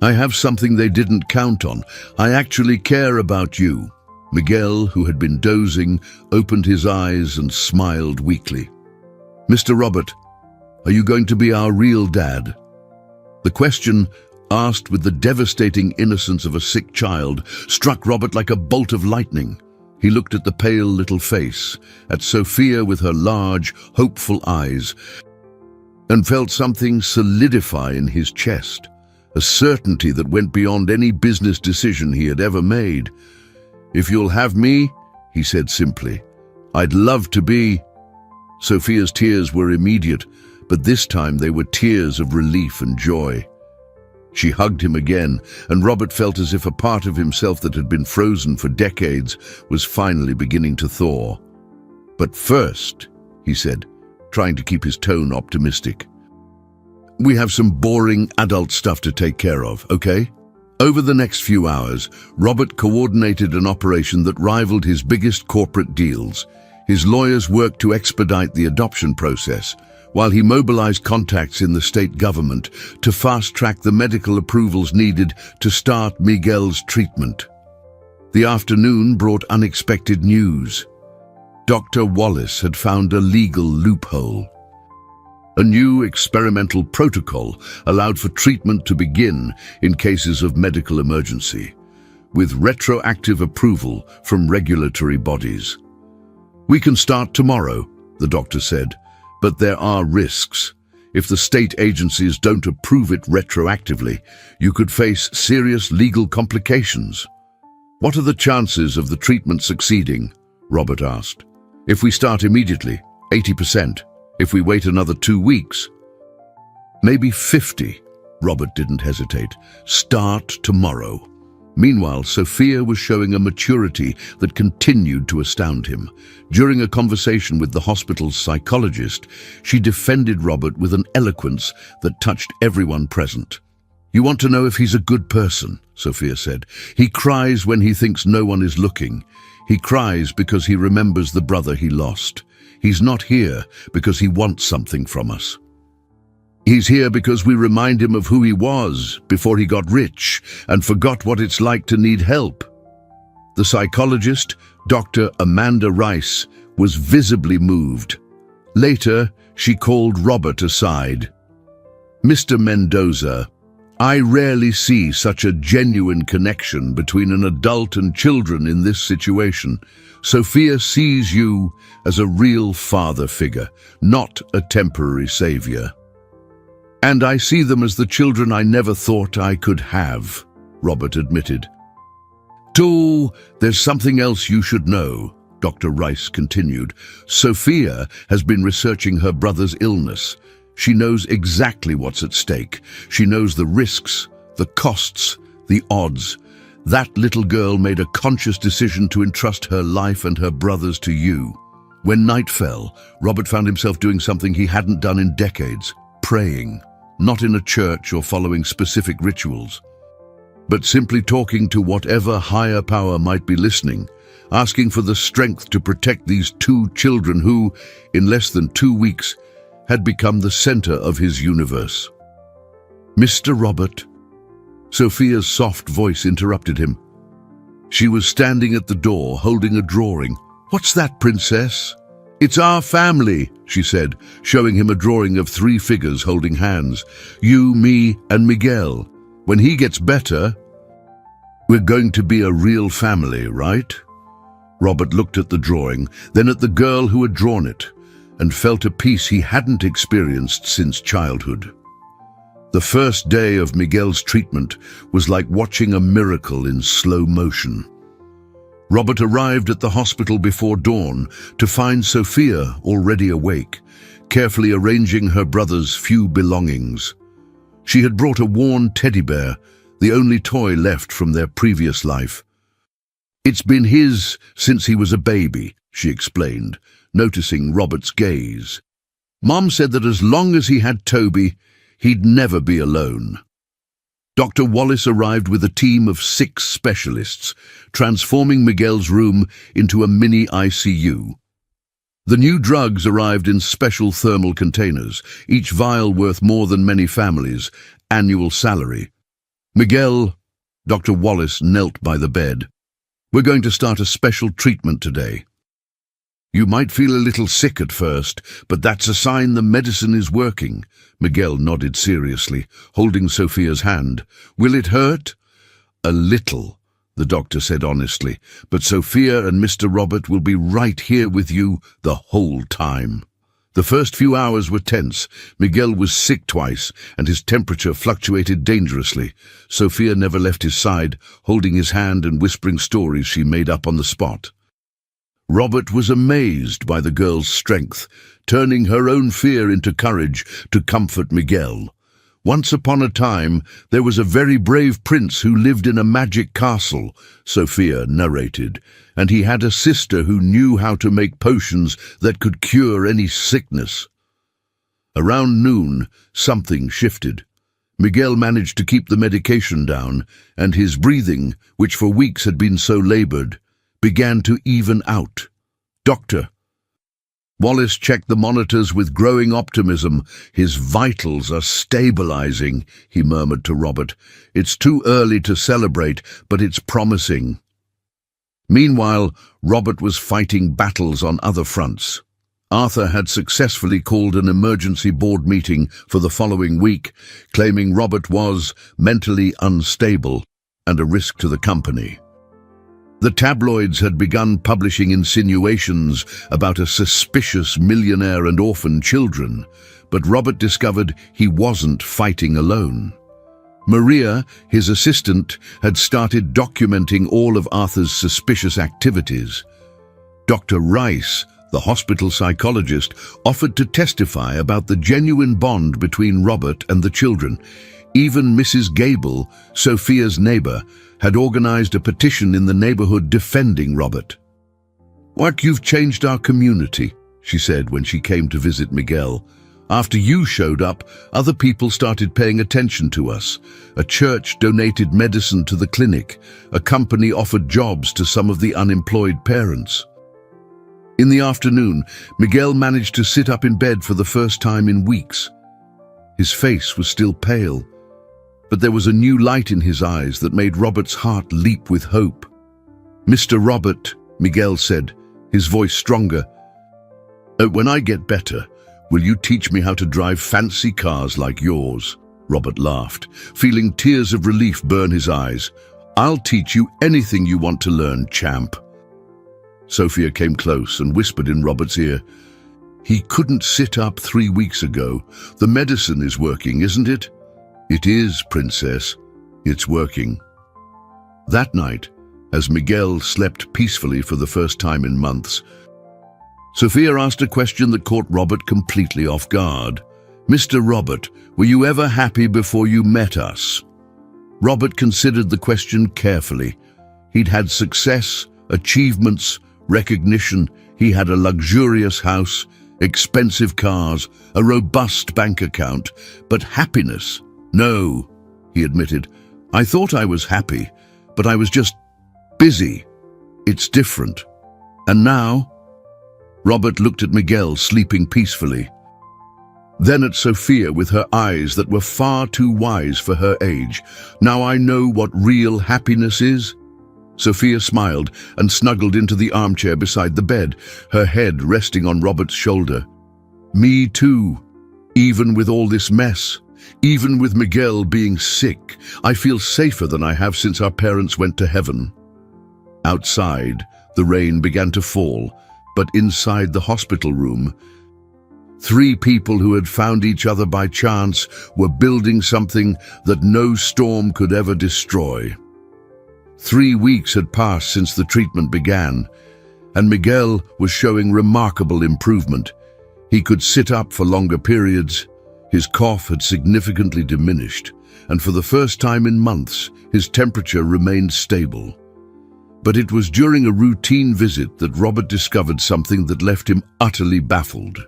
S1: I have something they didn't count on. I actually care about you." Miguel, who had been dozing, opened his eyes and smiled weakly. "Mr. Robert, are you going to be our real dad?" The question, asked with the devastating innocence of a sick child, struck Robert like a bolt of lightning. He looked at the pale little face, at Sophia with her large, hopeful eyes, and felt something solidify in his chest, a certainty that went beyond any business decision he had ever made. "If you'll have me," he said simply, "I'd love to be—" Sophia's tears were immediate, but this time they were tears of relief and joy. She hugged him again, and Robert felt as if a part of himself that had been frozen for decades was finally beginning to thaw. "But first," he said, trying to keep his tone optimistic, "we have some boring adult stuff to take care of, okay?" Over the next few hours, Robert coordinated an operation that rivaled his biggest corporate deals. His lawyers worked to expedite the adoption process, while he mobilized contacts in the state government to fast-track the medical approvals needed to start Miguel's treatment. The afternoon brought unexpected news. Dr. Wallace had found a legal loophole. A new experimental protocol allowed for treatment to begin in cases of medical emergency, with retroactive approval from regulatory bodies. "We can start tomorrow," the doctor said, "but there are risks. If the state agencies don't approve it retroactively, you could face serious legal complications." "What are the chances of the treatment succeeding?" Robert asked. "If we start immediately, 80%. If we wait another 2 weeks, maybe 50. Robert didn't hesitate. "Start tomorrow." Meanwhile, Sophia was showing a maturity that continued to astound him. During a conversation with the hospital's psychologist, she defended Robert with an eloquence that touched everyone present. "You want to know if he's a good person," Sophia said. "He cries when he thinks no one is looking. He cries because he remembers the brother he lost. He's not here because he wants something from us. He's here because we remind him of who he was before he got rich and forgot what it's like to need help." The psychologist, Dr. Amanda Rice, was visibly moved. Later, she called Robert aside. "Mr. Mendoza, I rarely see such a genuine connection between an adult and children in this situation. Sophia sees you as a real father figure, not a temporary savior. And I see them as the children I never thought I could have," Robert admitted. "There's something else you should know," Dr. Rice continued. "Sophia has been researching her brother's illness. She knows exactly what's at stake. She knows the risks, the costs, the odds. That little girl made a conscious decision to entrust her life and her brother's to you." When night fell, Robert found himself doing something he hadn't done in decades: praying. Not in a church or following specific rituals, but simply talking to whatever higher power might be listening, asking for the strength to protect these 2 children who, in less than 2 weeks, had become the center of his universe. "Mr. Robert," Sophia's soft voice interrupted him. She was standing at the door, holding a drawing. "What's that, Princess?" "It's our family," she said, showing him a drawing of 3 figures holding hands. "You, me, and Miguel. When he gets better, we're going to be a real family, right?" Robert looked at the drawing, then at the girl who had drawn it, and felt a peace he hadn't experienced since childhood. The first day of Miguel's treatment was like watching a miracle in slow motion. Robert arrived at the hospital before dawn to find Sophia already awake, carefully arranging her brother's few belongings. She had brought a worn teddy bear, the only toy left from their previous life. "It's been his since he was a baby," she explained, noticing Robert's gaze. "Mom said that as long as he had Toby, he'd never be alone." Dr. Wallace arrived with a team of 6 specialists, transforming Miguel's room into a mini ICU. The new drugs arrived in special thermal containers, each vial worth more than many families' annual salary. "Miguel," Dr. Wallace knelt by the bed, "we're going to start a special treatment today. You might feel a little sick at first, but that's a sign the medicine is working." Miguel nodded seriously, holding Sophia's hand. "Will it hurt?" "A little," the doctor said honestly, "but Sophia and Mr. Robert will be right here with you the whole time." The first few hours were tense. Miguel was sick twice, and his temperature fluctuated dangerously. Sophia never left his side, holding his hand and whispering stories she made up on the spot. Robert was amazed by the girl's strength, turning her own fear into courage to comfort Miguel. "Once upon a time, there was a very brave prince who lived in a magic castle," Sophia narrated, "and he had a sister who knew how to make potions that could cure any sickness." Around noon, something shifted. Miguel managed to keep the medication down, and his breathing, which for weeks had been so labored, began to even out. "Doctor." Wallace checked the monitors with growing optimism. "His vitals are stabilizing," he murmured to Robert. "It's too early to celebrate, but it's promising." Meanwhile, Robert was fighting battles on other fronts. Arthur had successfully called an emergency board meeting for the following week, claiming Robert was mentally unstable and a risk to the company. The tabloids had begun publishing insinuations about a suspicious millionaire and orphan children, but Robert discovered he wasn't fighting alone. Maria, his assistant, had started documenting all of Arthur's suspicious activities. Dr. Rice, the hospital psychologist, offered to testify about the genuine bond between Robert and the children. Even Mrs. Gable, Sophia's neighbor, had organized a petition in the neighborhood defending Robert. "What, you've changed our community," she said when she came to visit Miguel. "After you showed up, other people started paying attention to us. A church donated medicine to the clinic. A company offered jobs to some of the unemployed parents." In the afternoon, Miguel managed to sit up in bed for the first time in weeks. His face was still pale, but there was a new light in his eyes that made Robert's heart leap with hope. "Mr. Robert," Miguel said, his voice stronger, "when I get better, will you teach me how to drive fancy cars like yours?" Robert laughed, feeling tears of relief burn his eyes. "I'll teach you anything you want to learn, champ." Sophia came close and whispered in Robert's ear, "He couldn't sit up 3 weeks ago. The medicine is working, isn't it?" "It is, princess. It's working." That night, as Miguel slept peacefully for the first time in months, Sophia asked a question that caught Robert completely off guard. "Mr. Robert, were you ever happy before you met us?" Robert considered the question carefully. He'd had success, achievements, recognition. He had a luxurious house, expensive cars, a robust bank account, but happiness? No, he admitted. "I thought I was happy, but I was just busy. It's different." "And now?" Robert looked at Miguel, sleeping peacefully. Then at Sophia with her eyes that were far too wise for her age. "Now I know what real happiness is." Sophia smiled and snuggled into the armchair beside the bed, her head resting on Robert's shoulder. "Me too. Even with all this mess, even with Miguel being sick, I feel safer than I have since our parents went to heaven." Outside, the rain began to fall, but inside the hospital room, 3 people who had found each other by chance were building something that no storm could ever destroy. 3 weeks had passed since the treatment began, and Miguel was showing remarkable improvement. He could sit up for longer periods, his cough had significantly diminished, and for the first time in months, his temperature remained stable. But it was during a routine visit that Robert discovered something that left him utterly baffled.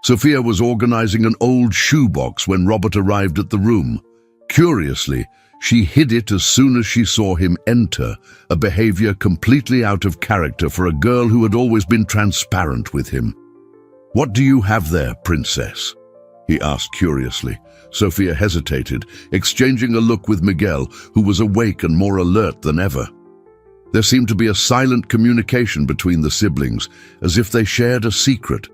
S1: Sophia was organizing an old shoebox when Robert arrived at the room. Curiously, she hid it as soon as she saw him enter, a behavior completely out of character for a girl who had always been transparent with him. "What do you have there, princess?" he asked curiously. Sophia hesitated, exchanging a look with Miguel, who was awake and more alert than ever. There seemed to be a silent communication between the siblings, as if they shared a secret.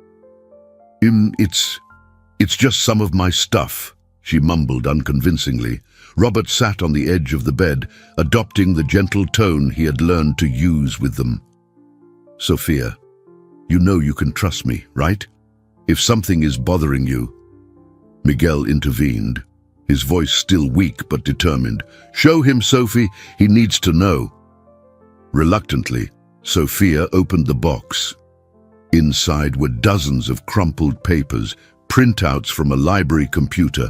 S1: It's just some of my stuff," she mumbled unconvincingly. Robert sat on the edge of the bed, adopting the gentle tone he had learned to use with them. "Sophia, you know you can trust me, right? If something is bothering you..." Miguel intervened, his voice still weak but determined. "Show him, Sophie, he needs to know." Reluctantly, Sophia opened the box. Inside were dozens of crumpled papers, printouts from a library computer,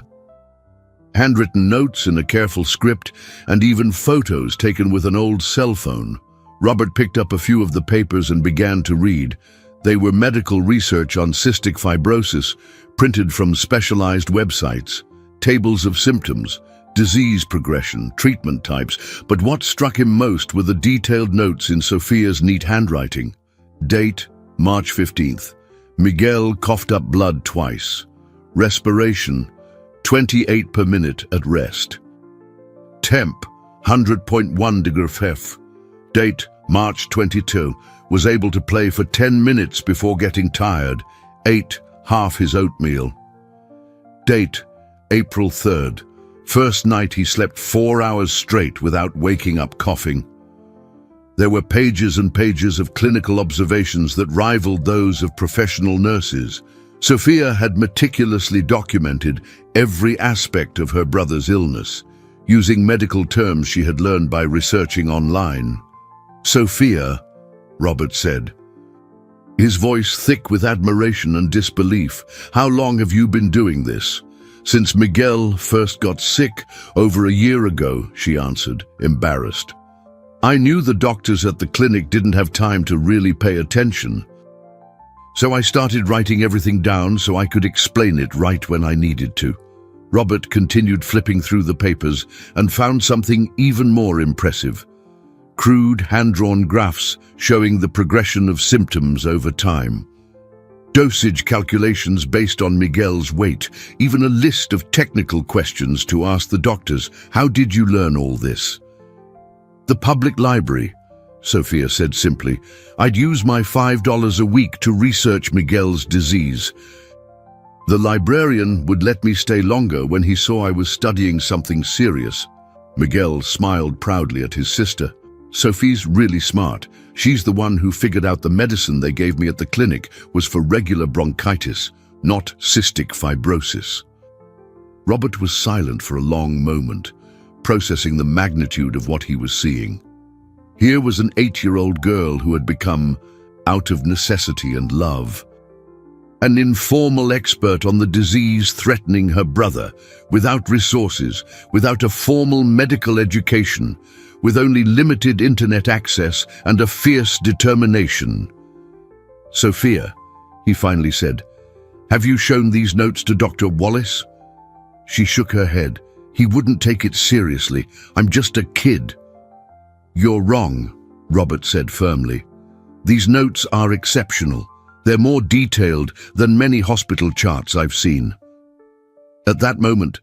S1: handwritten notes in a careful script, and even photos taken with an old cell phone. Robert picked up a few of the papers and began to read. They were medical research on cystic fibrosis, printed from specialized websites, tables of symptoms, disease progression, treatment types, but what struck him most were the detailed notes in Sophia's neat handwriting. Date, March 15th. Miguel coughed up blood twice. Respiration, 28 per minute at rest. Temp, 100.1 degrees F. Date, March 22. Was able to play for 10 minutes before getting tired. ate half his oatmeal. Date, April 3rd. First night he slept 4 hours straight without waking up coughing. There were pages and pages of clinical observations that rivaled those of professional nurses. Sophia had meticulously documented every aspect of her brother's illness, using medical terms she had learned by researching online. "Sophia," Robert said, his voice thick with admiration and disbelief, "how long have you been doing this?" "Since Miguel first got sick over a year ago," she answered, embarrassed. "I knew the doctors at the clinic didn't have time to really pay attention. So I started writing everything down so I could explain it right when I needed to." Robert continued flipping through the papers and found something even more impressive. Crude, hand-drawn graphs showing the progression of symptoms over time. Dosage calculations based on Miguel's weight, even a list of technical questions to ask the doctors. "How did you learn all this?" "The public library," Sophia said simply. "I'd use my $5 a week to research Miguel's disease. The librarian would let me stay longer when he saw I was studying something serious." Miguel smiled proudly at his sister. "Sophie's really smart. She's the one who figured out the medicine they gave me at the clinic was for regular bronchitis, not cystic fibrosis." Robert was silent for a long moment, processing the magnitude of what he was seeing. Here was an 8-year-old girl who had become, out of necessity and love, an informal expert on the disease threatening her brother, without resources, without a formal medical education, with only limited internet access and a fierce determination. "Sophia," he finally said, "have you shown these notes to Dr. Wallace?" She shook her head. "He wouldn't take it seriously. I'm just a kid." "You're wrong," Robert said firmly. "These notes are exceptional. They're more detailed than many hospital charts I've seen." At that moment,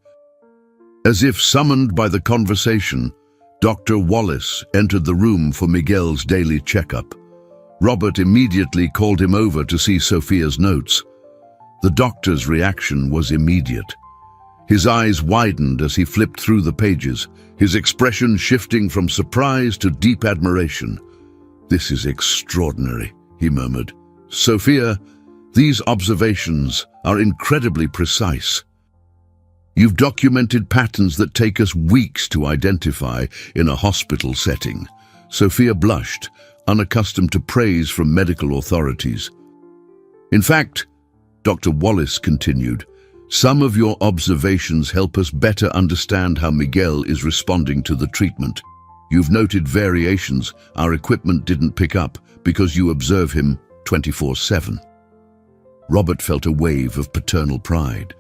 S1: as if summoned by the conversation, Dr. Wallace entered the room for Miguel's daily checkup. Robert immediately called him over to see Sophia's notes. The doctor's reaction was immediate. His eyes widened as he flipped through the pages, his expression shifting from surprise to deep admiration. "This is extraordinary," he murmured. "Sophia, these observations are incredibly precise. You've documented patterns that take us weeks to identify in a hospital setting." Sophia blushed, unaccustomed to praise from medical authorities. "In fact," Dr. Wallace continued, "some of your observations help us better understand how Miguel is responding to the treatment. You've noted variations our equipment didn't pick up because you observe him 24/7. Robert felt a wave of paternal pride.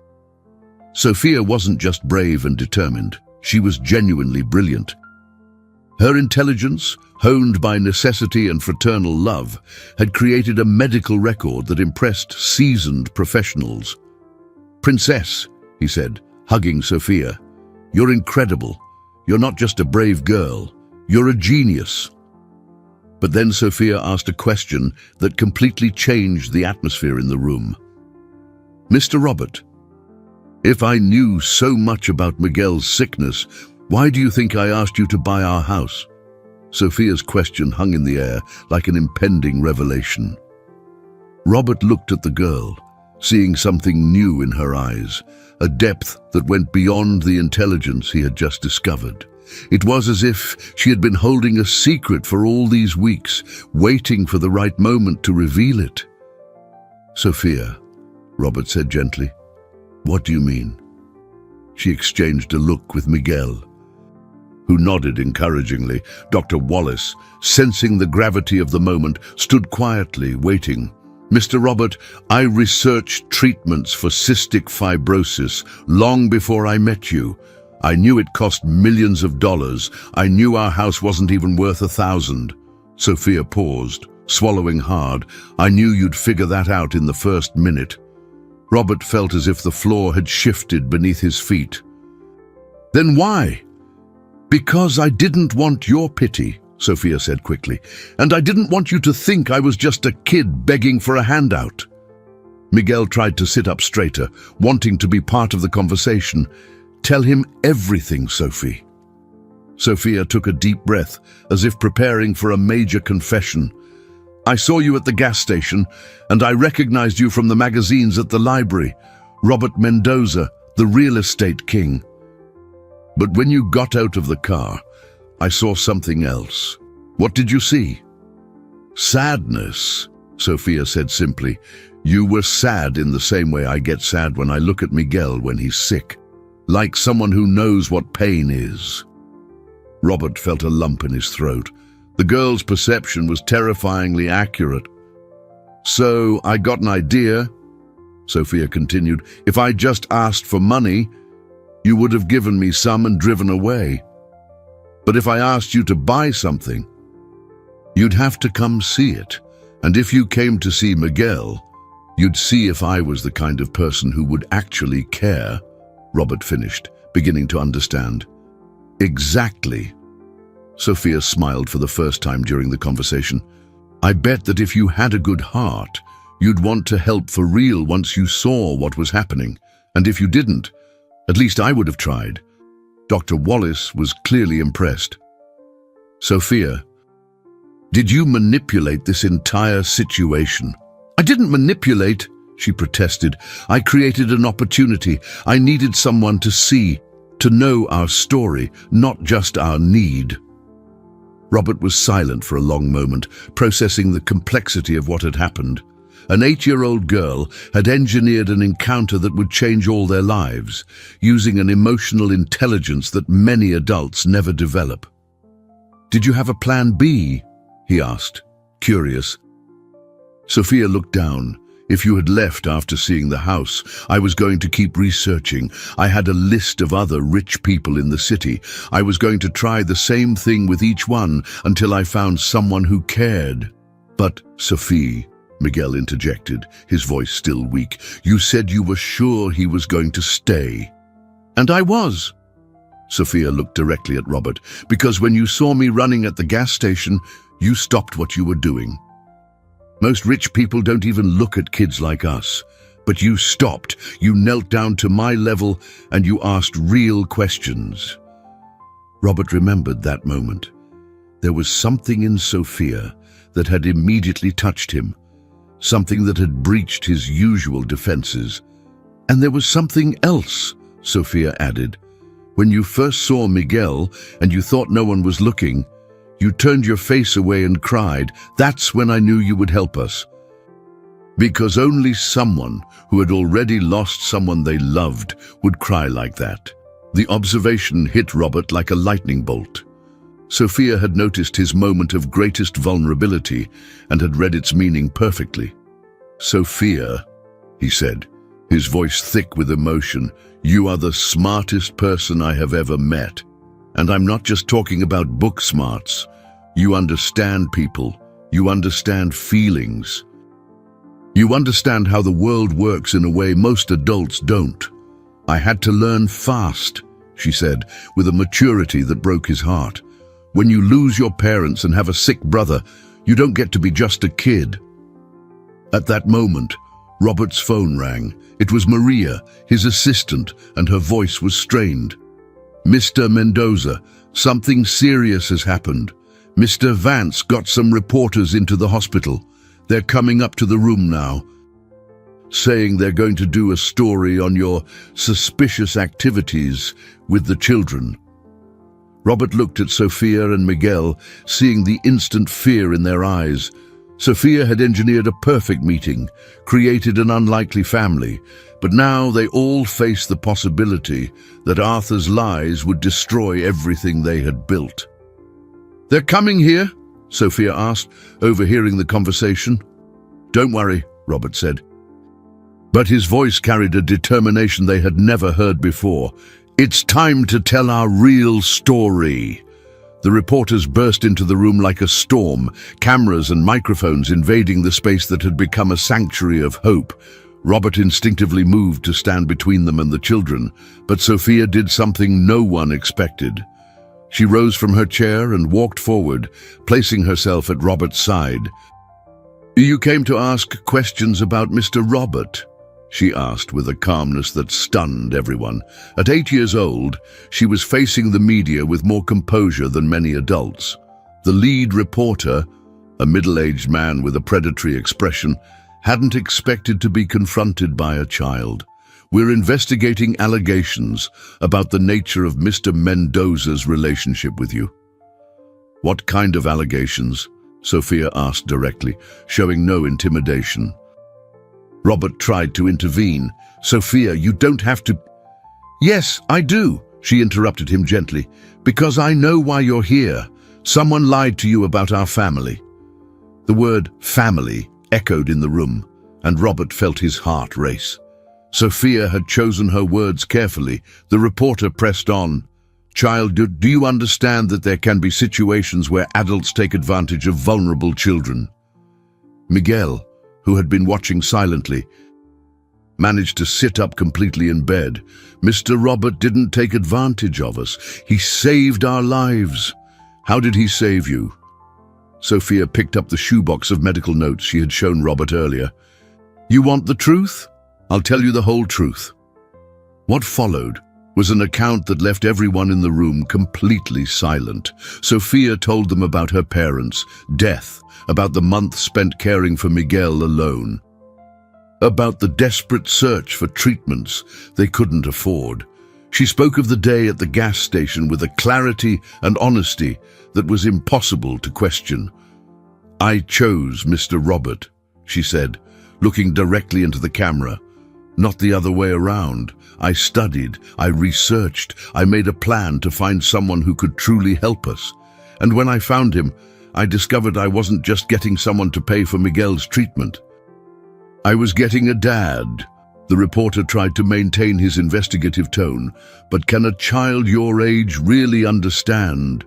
S1: Sophia wasn't just brave and determined, she was genuinely brilliant. Her intelligence, honed by necessity and fraternal love, had created a medical record that impressed seasoned professionals. "Princess," he said, hugging Sophia, "you're incredible. You're not just a brave girl, you're a genius." But then Sophia asked a question that completely changed the atmosphere in the room. "Mr. Robert, if I knew so much about Miguel's sickness, why do you think I asked you to buy our house?" Sophia's question hung in the air like an impending revelation. Robert looked at the girl, seeing something new in her eyes, a depth that went beyond the intelligence he had just discovered. It was as if she had been holding a secret for all these weeks, waiting for the right moment to reveal it. "Sophia," Robert said gently, "what do you mean?" She exchanged a look with Miguel, who nodded encouragingly. Dr. Wallace, sensing the gravity of the moment, stood quietly, waiting. "Mr. Robert, I researched treatments for cystic fibrosis long before I met you. I knew it cost millions of dollars. I knew our house wasn't even worth 1,000. Sophia paused, swallowing hard. "I knew you'd figure that out in the first minute." Robert felt as if the floor had shifted beneath his feet. "Then why?" "Because I didn't want your pity," Sophia said quickly, "and I didn't want you to think I was just a kid begging for a handout." Miguel tried to sit up straighter, wanting to be part of the conversation. "Tell him everything, Sophie." Sophia took a deep breath, as if preparing for a major confession. "I saw you at the gas station, and I recognized you from the magazines at the library. Robert Mendoza, the real estate king. But when you got out of the car, I saw something else." "What did you see?" "Sadness," Sophia said simply. "You were sad in the same way I get sad when I look at Miguel when he's sick. Like someone who knows what pain is." Robert felt a lump in his throat. The girl's perception was terrifyingly accurate. "So I got an idea," Sophia continued. "If I just asked for money, you would have given me some and driven away. But if I asked you to buy something, you'd have to come see it. And if you came to see Miguel, you'd see if I was the kind of person who would actually care," Robert finished, beginning to understand. "Exactly." Sophia smiled for the first time during the conversation. "I bet that if you had a good heart, you'd want to help for real once you saw what was happening. And if you didn't, at least I would have tried." Dr. Wallace was clearly impressed. "Sophia, did you manipulate this entire situation?" "I didn't manipulate," she protested. "I created an opportunity. I needed someone to see, to know our story, not just our need." Robert was silent for a long moment, processing the complexity of what had happened. An 8-year-old girl had engineered an encounter that would change all their lives, using an emotional intelligence that many adults never develop. "Did you have a plan B?" he asked, curious. Sophia looked down. "If you had left after seeing the house, I was going to keep researching. I had a list of other rich people in the city. I was going to try the same thing with each one until I found someone who cared." "But, Sophie," Miguel interjected, his voice still weak, "you said you were sure he was going to stay." "And I was." Sophia looked directly at Robert. "Because when you saw me running at the gas station, you stopped what you were doing. Most rich people don't even look at kids like us. But you stopped. You knelt down to my level and you asked real questions." Robert remembered that moment. There was something in Sophia that had immediately touched him, something that had breached his usual defenses. "And there was something else," Sophia added. "When you first saw Miguel and you thought no one was looking, you turned your face away and cried. That's when I knew you would help us." Because only someone who had already lost someone they loved would cry like that. The observation hit Robert like a lightning bolt. Sophia had noticed his moment of greatest vulnerability and had read its meaning perfectly. "Sophia," he said, his voice thick with emotion, "you are the smartest person I have ever met. And I'm not just talking about book smarts. You understand people. You understand feelings. You understand how the world works in a way most adults don't. I had to learn fast," she said, with a maturity that broke his heart. "When you lose your parents and have a sick brother, you don't get to be just a kid." At that moment, Robert's phone rang. It was Maria, his assistant, and her voice was strained. "Mr. Mendoza, something serious has happened. Mr. Vance got some reporters into the hospital. They're coming up to the room now, saying they're going to do a story on your suspicious activities with the children." Robert looked at Sophia and Miguel, seeing the instant fear in their eyes. Sophia had engineered a perfect meeting, created an unlikely family, but now they all faced the possibility that Arthur's lies would destroy everything they had built. "They're coming here?" Sophia asked, overhearing the conversation. "Don't worry," Robert said. But his voice carried a determination they had never heard before. "It's time to tell our real story." The reporters burst into the room like a storm, cameras and microphones invading the space that had become a sanctuary of hope. Robert instinctively moved to stand between them and the children, but Sophia did something no one expected. She rose from her chair and walked forward, placing herself at Robert's side. You came to ask questions about Mr. Robert, she asked with a calmness that stunned everyone. At 8 years old, she was facing the media with more composure than many adults. The lead reporter, a middle-aged man with a predatory expression, hadn't expected to be confronted by a child. We're investigating allegations about the nature of Mr. Mendoza's relationship with you. What kind of allegations? Sophia asked directly, showing no intimidation. Robert tried to intervene. Sophia, you don't have to... Yes, I do, she interrupted him gently, because I know why you're here. Someone lied to you about our family. The word family echoed in the room, and Robert felt his heart race. Sophia had chosen her words carefully. The reporter pressed on. Child, do you understand that there can be situations where adults take advantage of vulnerable children? Miguel, who had been watching silently, managed to sit up completely in bed. Mr. Robert didn't take advantage of us. He saved our lives. How did he save you? Sophia picked up the shoebox of medical notes she had shown Robert earlier. You want the truth? I'll tell you the whole truth. What followed was an account that left everyone in the room completely silent. Sophia told them about her parents' death, about the months spent caring for Miguel alone, about the desperate search for treatments they couldn't afford. She spoke of the day at the gas station with a clarity and honesty that was impossible to question. I chose Mr. Robert, she said, looking directly into the camera. Not the other way around. I studied, I researched, I made a plan to find someone who could truly help us. And when I found him, I discovered I wasn't just getting someone to pay for Miguel's treatment. I was getting a dad. The reporter tried to maintain his investigative tone. But can a child your age really understand?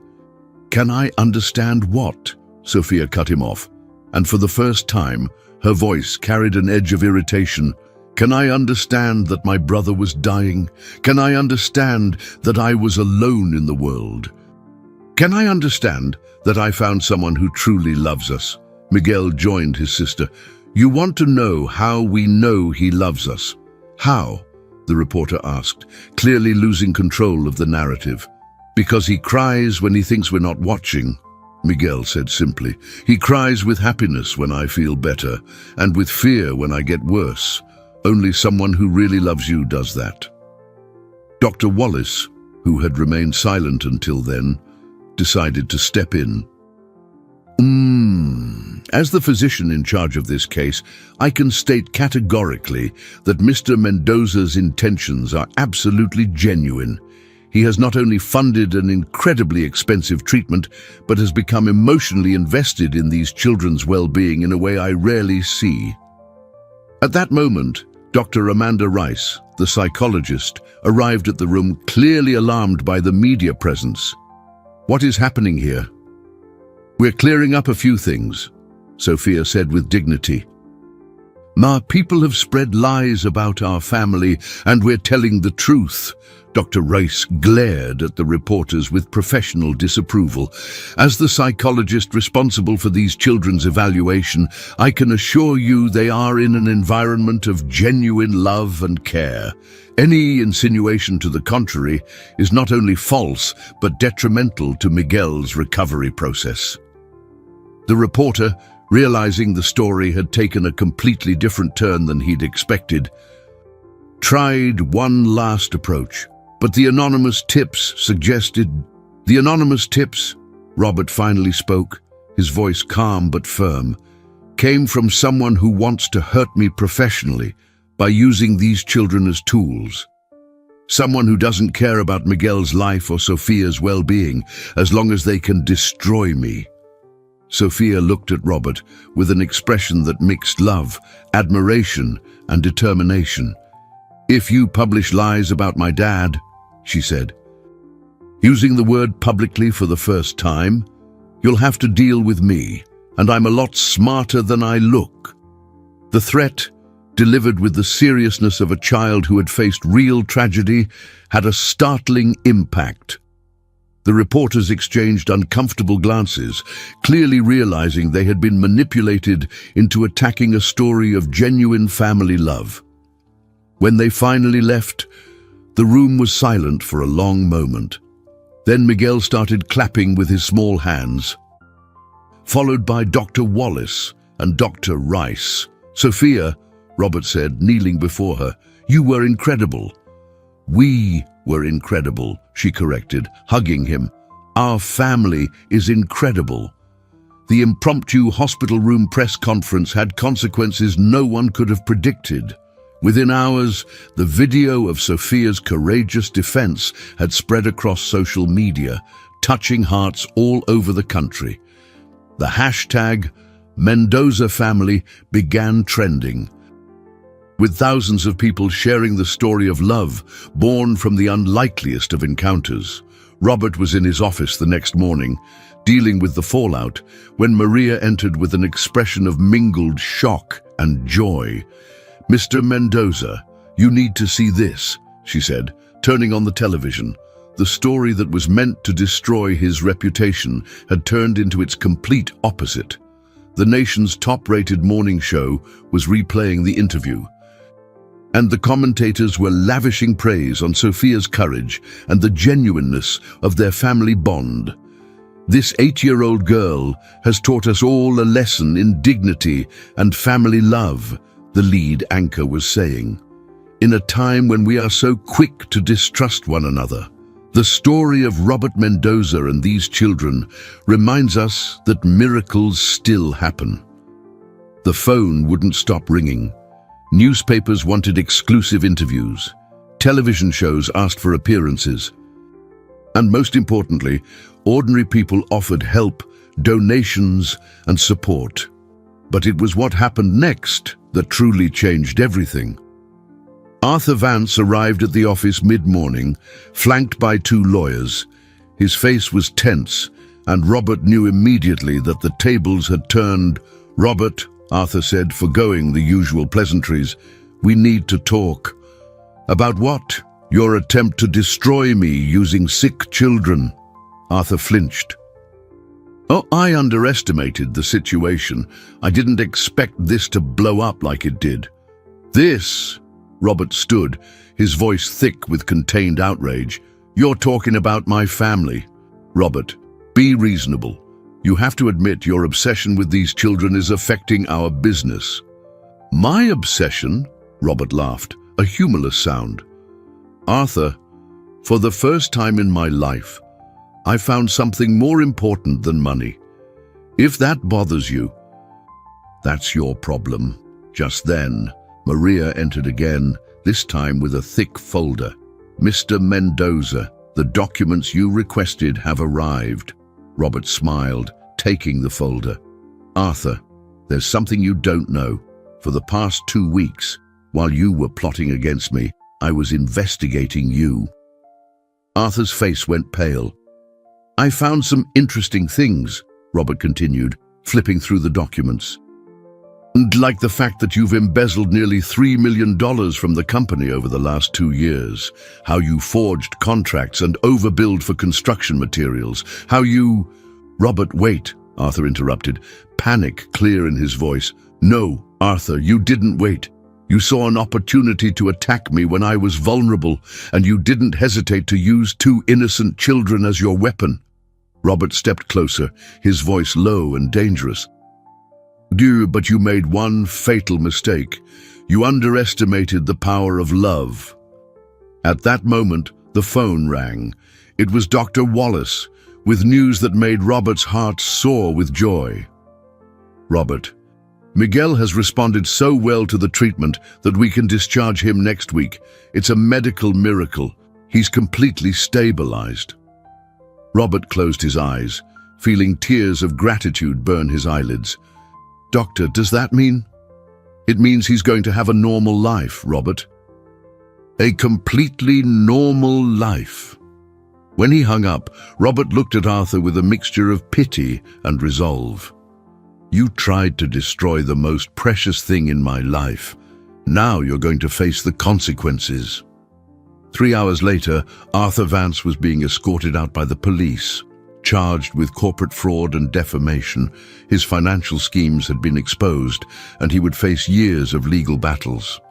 S1: Can I understand what? Sophia cut him off. And for the first time, her voice carried an edge of irritation. Can I understand that my brother was dying? Can I understand that I was alone in the world? Can I understand that I found someone who truly loves us? Miguel joined his sister. You want to know how we know he loves us? How? The reporter asked, clearly losing control of the narrative. Because he cries when he thinks we're not watching, Miguel said simply. He cries with happiness when I feel better, and with fear when I get worse. Only someone who really loves you does that. Dr. Wallace, who had remained silent until then, decided to step in. As the physician in charge of this case, I can state categorically that Mr. Mendoza's intentions are absolutely genuine. He has not only funded an incredibly expensive treatment, but has become emotionally invested in these children's well-being in a way I rarely see. At that moment, Dr. Amanda Rice, the psychologist, arrived at the room, clearly alarmed by the media presence. What is happening here? We're clearing up a few things, Sophia said with dignity. Ma, people have spread lies about our family, and we're telling the truth. Dr. Rice glared at the reporters with professional disapproval. As the psychologist responsible for these children's evaluation, I can assure you they are in an environment of genuine love and care. Any insinuation to the contrary is not only false, but detrimental to Miguel's recovery process. The reporter, realizing the story had taken a completely different turn than he'd expected, tried one last approach. But the anonymous tips suggested... The anonymous tips, Robert finally spoke, his voice calm but firm, came from someone who wants to hurt me professionally by using these children as tools. Someone who doesn't care about Miguel's life or Sophia's well-being as long as they can destroy me. Sophia looked at Robert with an expression that mixed love, admiration, and determination. If you publish lies about my dad, she said, using the word publicly for the first time, you'll have to deal with me, and I'm a lot smarter than I look. The threat, delivered with the seriousness of a child who had faced real tragedy, had a startling impact. The reporters exchanged uncomfortable glances, clearly realizing they had been manipulated into attacking a story of genuine family love. When they finally left, the room was silent for a long moment. Then Miguel started clapping with his small hands, followed by Dr. Wallace and Dr. Rice. "Sophia," Robert said, kneeling before her, "you were incredible." "We were incredible," she corrected, hugging him. "Our family is incredible." The impromptu hospital room press conference had consequences no one could have predicted. Within hours, the video of Sophia's courageous defense had spread across social media, touching hearts all over the country. The hashtag Mendoza family began trending, with thousands of people sharing the story of love born from the unlikeliest of encounters. Robert was in his office the next morning, dealing with the fallout, when Maria entered with an expression of mingled shock and joy. "Mr. Mendoza, you need to see this," she said, turning on the television. The story that was meant to destroy his reputation had turned into its complete opposite. The nation's top-rated morning show was replaying the interview, and the commentators were lavishing praise on Sophia's courage and the genuineness of their family bond. "This 8-year-old girl has taught us all a lesson in dignity and family love," the lead anchor was saying. "In a time when we are so quick to distrust one another, the story of Robert Mendoza and these children reminds us that miracles still happen." The phone wouldn't stop ringing. Newspapers wanted exclusive interviews. Television shows asked for appearances. And most importantly, ordinary people offered help, donations, and support. But it was what happened next that truly changed everything. Arthur Vance arrived at the office mid-morning, flanked by 2 lawyers. His face was tense, and Robert knew immediately that the tables had turned. "Robert," Arthur said, forgoing the usual pleasantries, "we need to talk." "About what?" "Your attempt to destroy me using sick children." Arthur flinched. "Oh, I underestimated the situation. I didn't expect this to blow up like it did." "This?" Robert stood, his voice thick with contained outrage. "You're talking about my family." "Robert, be reasonable. You have to admit your obsession with these children is affecting our business." "My obsession?" Robert laughed, a humorless sound. "Arthur, for the first time in my life, I found something more important than money. If that bothers you, that's your problem." Just then, Maria entered again, this time with a thick folder. "Mr. Mendoza, the documents you requested have arrived." Robert smiled, taking the folder. "Arthur, there's something you don't know. For the past 2 weeks, while you were plotting against me, I was investigating you." Arthur's face went pale. "I found some interesting things," Robert continued, flipping through the documents. "And like the fact that you've embezzled nearly $3 million from the company over the last 2 years, how you forged contracts and overbilled for construction materials, how you—" "Robert, wait," Arthur interrupted, panic clear in his voice. "No, Arthur, you didn't wait. You saw an opportunity to attack me when I was vulnerable, and you didn't hesitate to use 2 innocent children as your weapon." Robert stepped closer, his voice low and dangerous. But you made one fatal mistake. You underestimated the power of love." At that moment, the phone rang. It was Dr. Wallace, with news that made Robert's heart soar with joy. "Robert, Miguel has responded so well to the treatment that we can discharge him next week. It's a medical miracle. He's completely stabilized." Robert closed his eyes, feeling tears of gratitude burn his eyelids. "Doctor, does that mean—" "It means he's going to have a normal life, Robert. A completely normal life." When he hung up, Robert looked at Arthur with a mixture of pity and resolve. "You tried to destroy the most precious thing in my life. Now you're going to face the consequences." 3 hours later, Arthur Vance was being escorted out by the police. Charged with corporate fraud and defamation, his financial schemes had been exposed, and he would face years of legal battles.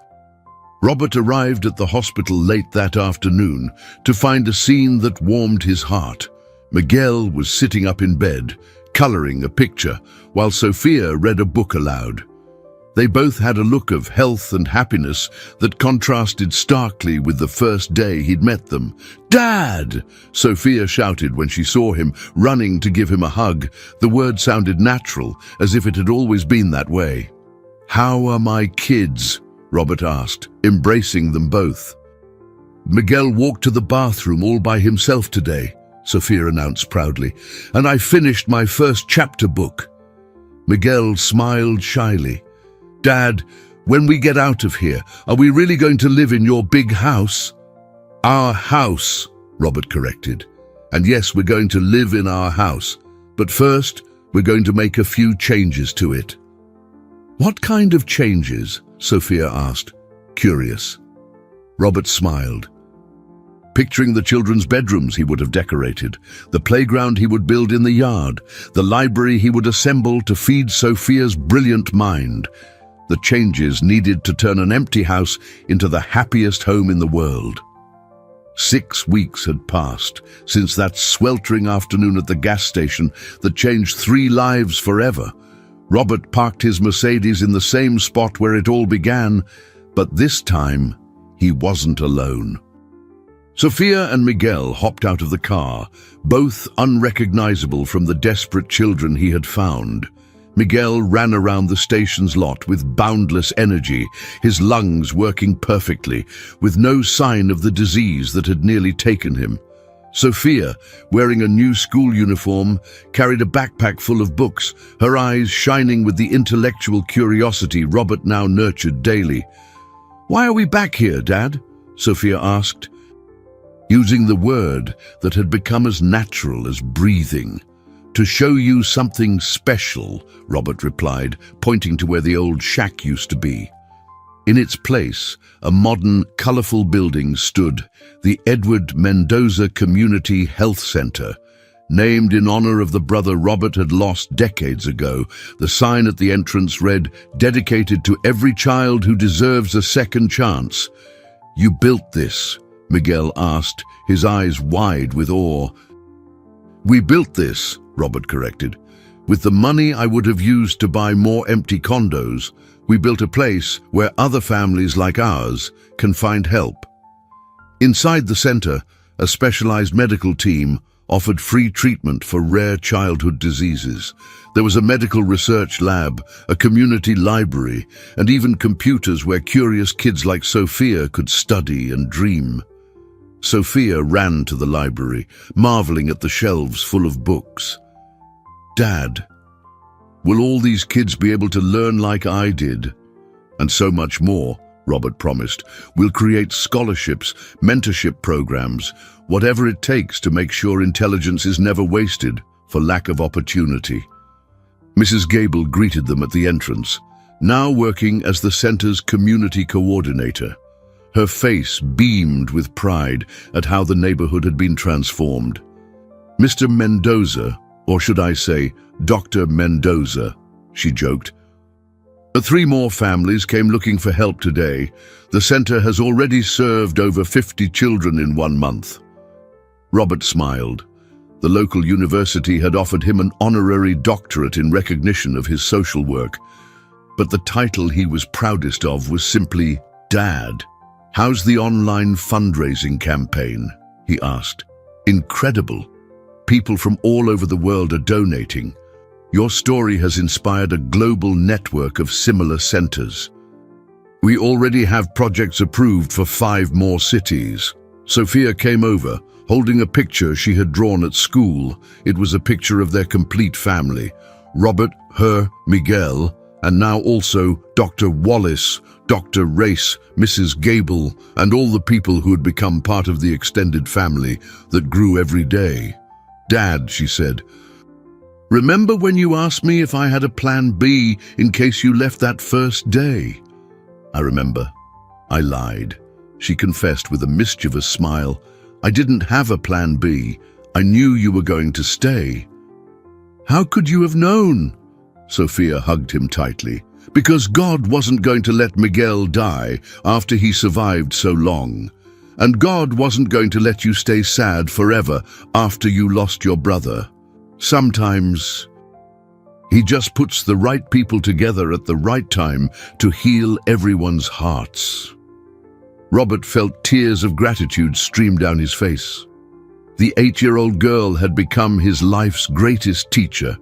S1: Robert arrived at the hospital late that afternoon to find a scene that warmed his heart. Miguel was sitting up in bed, coloring a picture, while Sophia read a book aloud. They both had a look of health and happiness that contrasted starkly with the first day he'd met them. "Dad!" Sophia shouted when she saw him, running to give him a hug. The word sounded natural, as if it had always been that way. "How are my kids?" Robert asked, embracing them both. "Miguel walked to the bathroom all by himself today," Sophia announced proudly, "and I finished my first chapter book." Miguel smiled shyly. "Dad, when we get out of here, are we really going to live in your big house?" "Our house," Robert corrected. "And yes, we're going to live in our house. But first, we're going to make a few changes to it." "What kind of changes?" Sophia asked, curious. Robert smiled. Picturing the children's bedrooms he would have decorated, the playground he would build in the yard, the library he would assemble to feed Sophia's brilliant mind. The changes needed to turn an empty house into the happiest home in the world. 6 weeks had passed since that sweltering afternoon at the gas station that changed 3 lives forever. Robert parked his Mercedes in the same spot where it all began, but this time he wasn't alone. Sophia and Miguel hopped out of the car, both unrecognizable from the desperate children he had found. Miguel ran around the station's lot with boundless energy, his lungs working perfectly, with no sign of the disease that had nearly taken him. Sophia, wearing a new school uniform, carried a backpack full of books, her eyes shining with the intellectual curiosity Robert now nurtured daily. "Why are we back here, Dad?" Sophia asked, using the word that had become as natural as breathing. "To show you something special," Robert replied, pointing to where the old shack used to be. In its place, a modern, colorful building stood, the Edward Mendoza Community Health Center. Named in honor of the brother Robert had lost decades ago, the sign at the entrance read, "Dedicated to every child who deserves a second chance." "You built this?" Miguel asked, his eyes wide with awe. "We built this," Robert corrected. "With the money I would have used to buy more empty condos, we built a place where other families like ours can find help." Inside the center, a specialized medical team offered free treatment for rare childhood diseases. There was a medical research lab, a community library, and even computers where curious kids like Sophia could study and dream. Sophia ran to the library, marveling at the shelves full of books. "Dad, will all these kids be able to learn like I did?" "And so much more," Robert promised. "We'll create scholarships, mentorship programs, whatever it takes to make sure intelligence is never wasted for lack of opportunity." Mrs. Gable greeted them at the entrance, now working as the center's community coordinator. Her face beamed with pride at how the neighborhood had been transformed. "Mr. Mendoza, or should I say, Dr. Mendoza," she joked. 3 more families came looking for help today. The center has already served over 50 children in 1 month. Robert smiled. The local university had offered him an honorary doctorate in recognition of his social work. But the title he was proudest of was simply Dad. "How's the online fundraising campaign?" he asked. "Incredible. People from all over the world are donating. Your story has inspired a global network of similar centers. We already have projects approved for 5 more cities." Sophia came over, holding a picture she had drawn at school. It was a picture of their complete family. Robert, her, Miguel, and now also Dr. Wallace, Dr. Race, Mrs. Gable, and all the people who had become part of the extended family that grew every day. "Dad," she said, "remember when you asked me if I had a plan B in case you left that first day?" "I remember. I lied. she confessed with a mischievous smile. "I didn't have a plan B. I knew you were going to stay." "How could you have known?" Sophia hugged him tightly. "Because God wasn't going to let Miguel die after he survived so long. And God wasn't going to let you stay sad forever after you lost your brother. Sometimes He just puts the right people together at the right time to heal everyone's hearts." Robert felt tears of gratitude stream down his face. The 8-year-old girl had become his life's greatest teacher,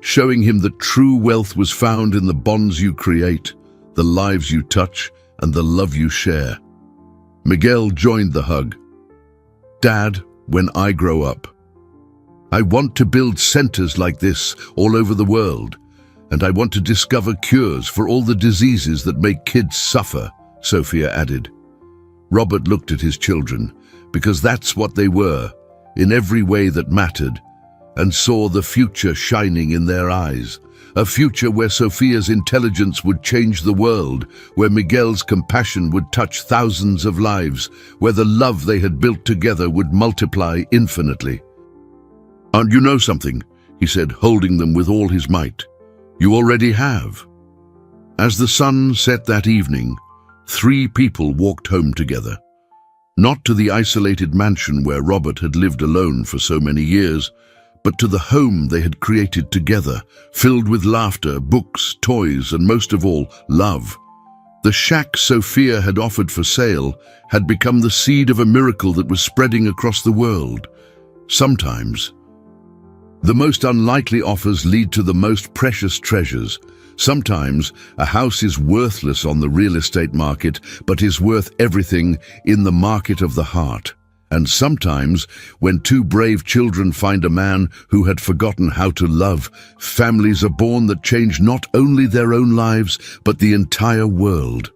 S1: showing him that true wealth was found in the bonds you create, the lives you touch, and the love you share. Miguel joined the hug. "Dad, when I grow up, I want to build centers like this all over the world, and I want to discover cures for all the diseases that make kids suffer," Sophia added. Robert looked at his children, because that's what they were, in every way that mattered, and saw the future shining in their eyes. A future where Sophia's intelligence would change the world, where Miguel's compassion would touch thousands of lives, where the love they had built together would multiply infinitely. "And you know something," he said, holding them with all his might. "You already have." As the sun set that evening, 3 people walked home together. Not to the isolated mansion where Robert had lived alone for so many years, but to the home they had created together, filled with laughter, books, toys, and most of all, love. The shack Sophia had offered for sale had become the seed of a miracle that was spreading across the world. Sometimes, the most unlikely offers lead to the most precious treasures. Sometimes, a house is worthless on the real estate market, but is worth everything in the market of the heart. And sometimes, when 2 brave children find a man who had forgotten how to love, families are born that change not only their own lives, but the entire world.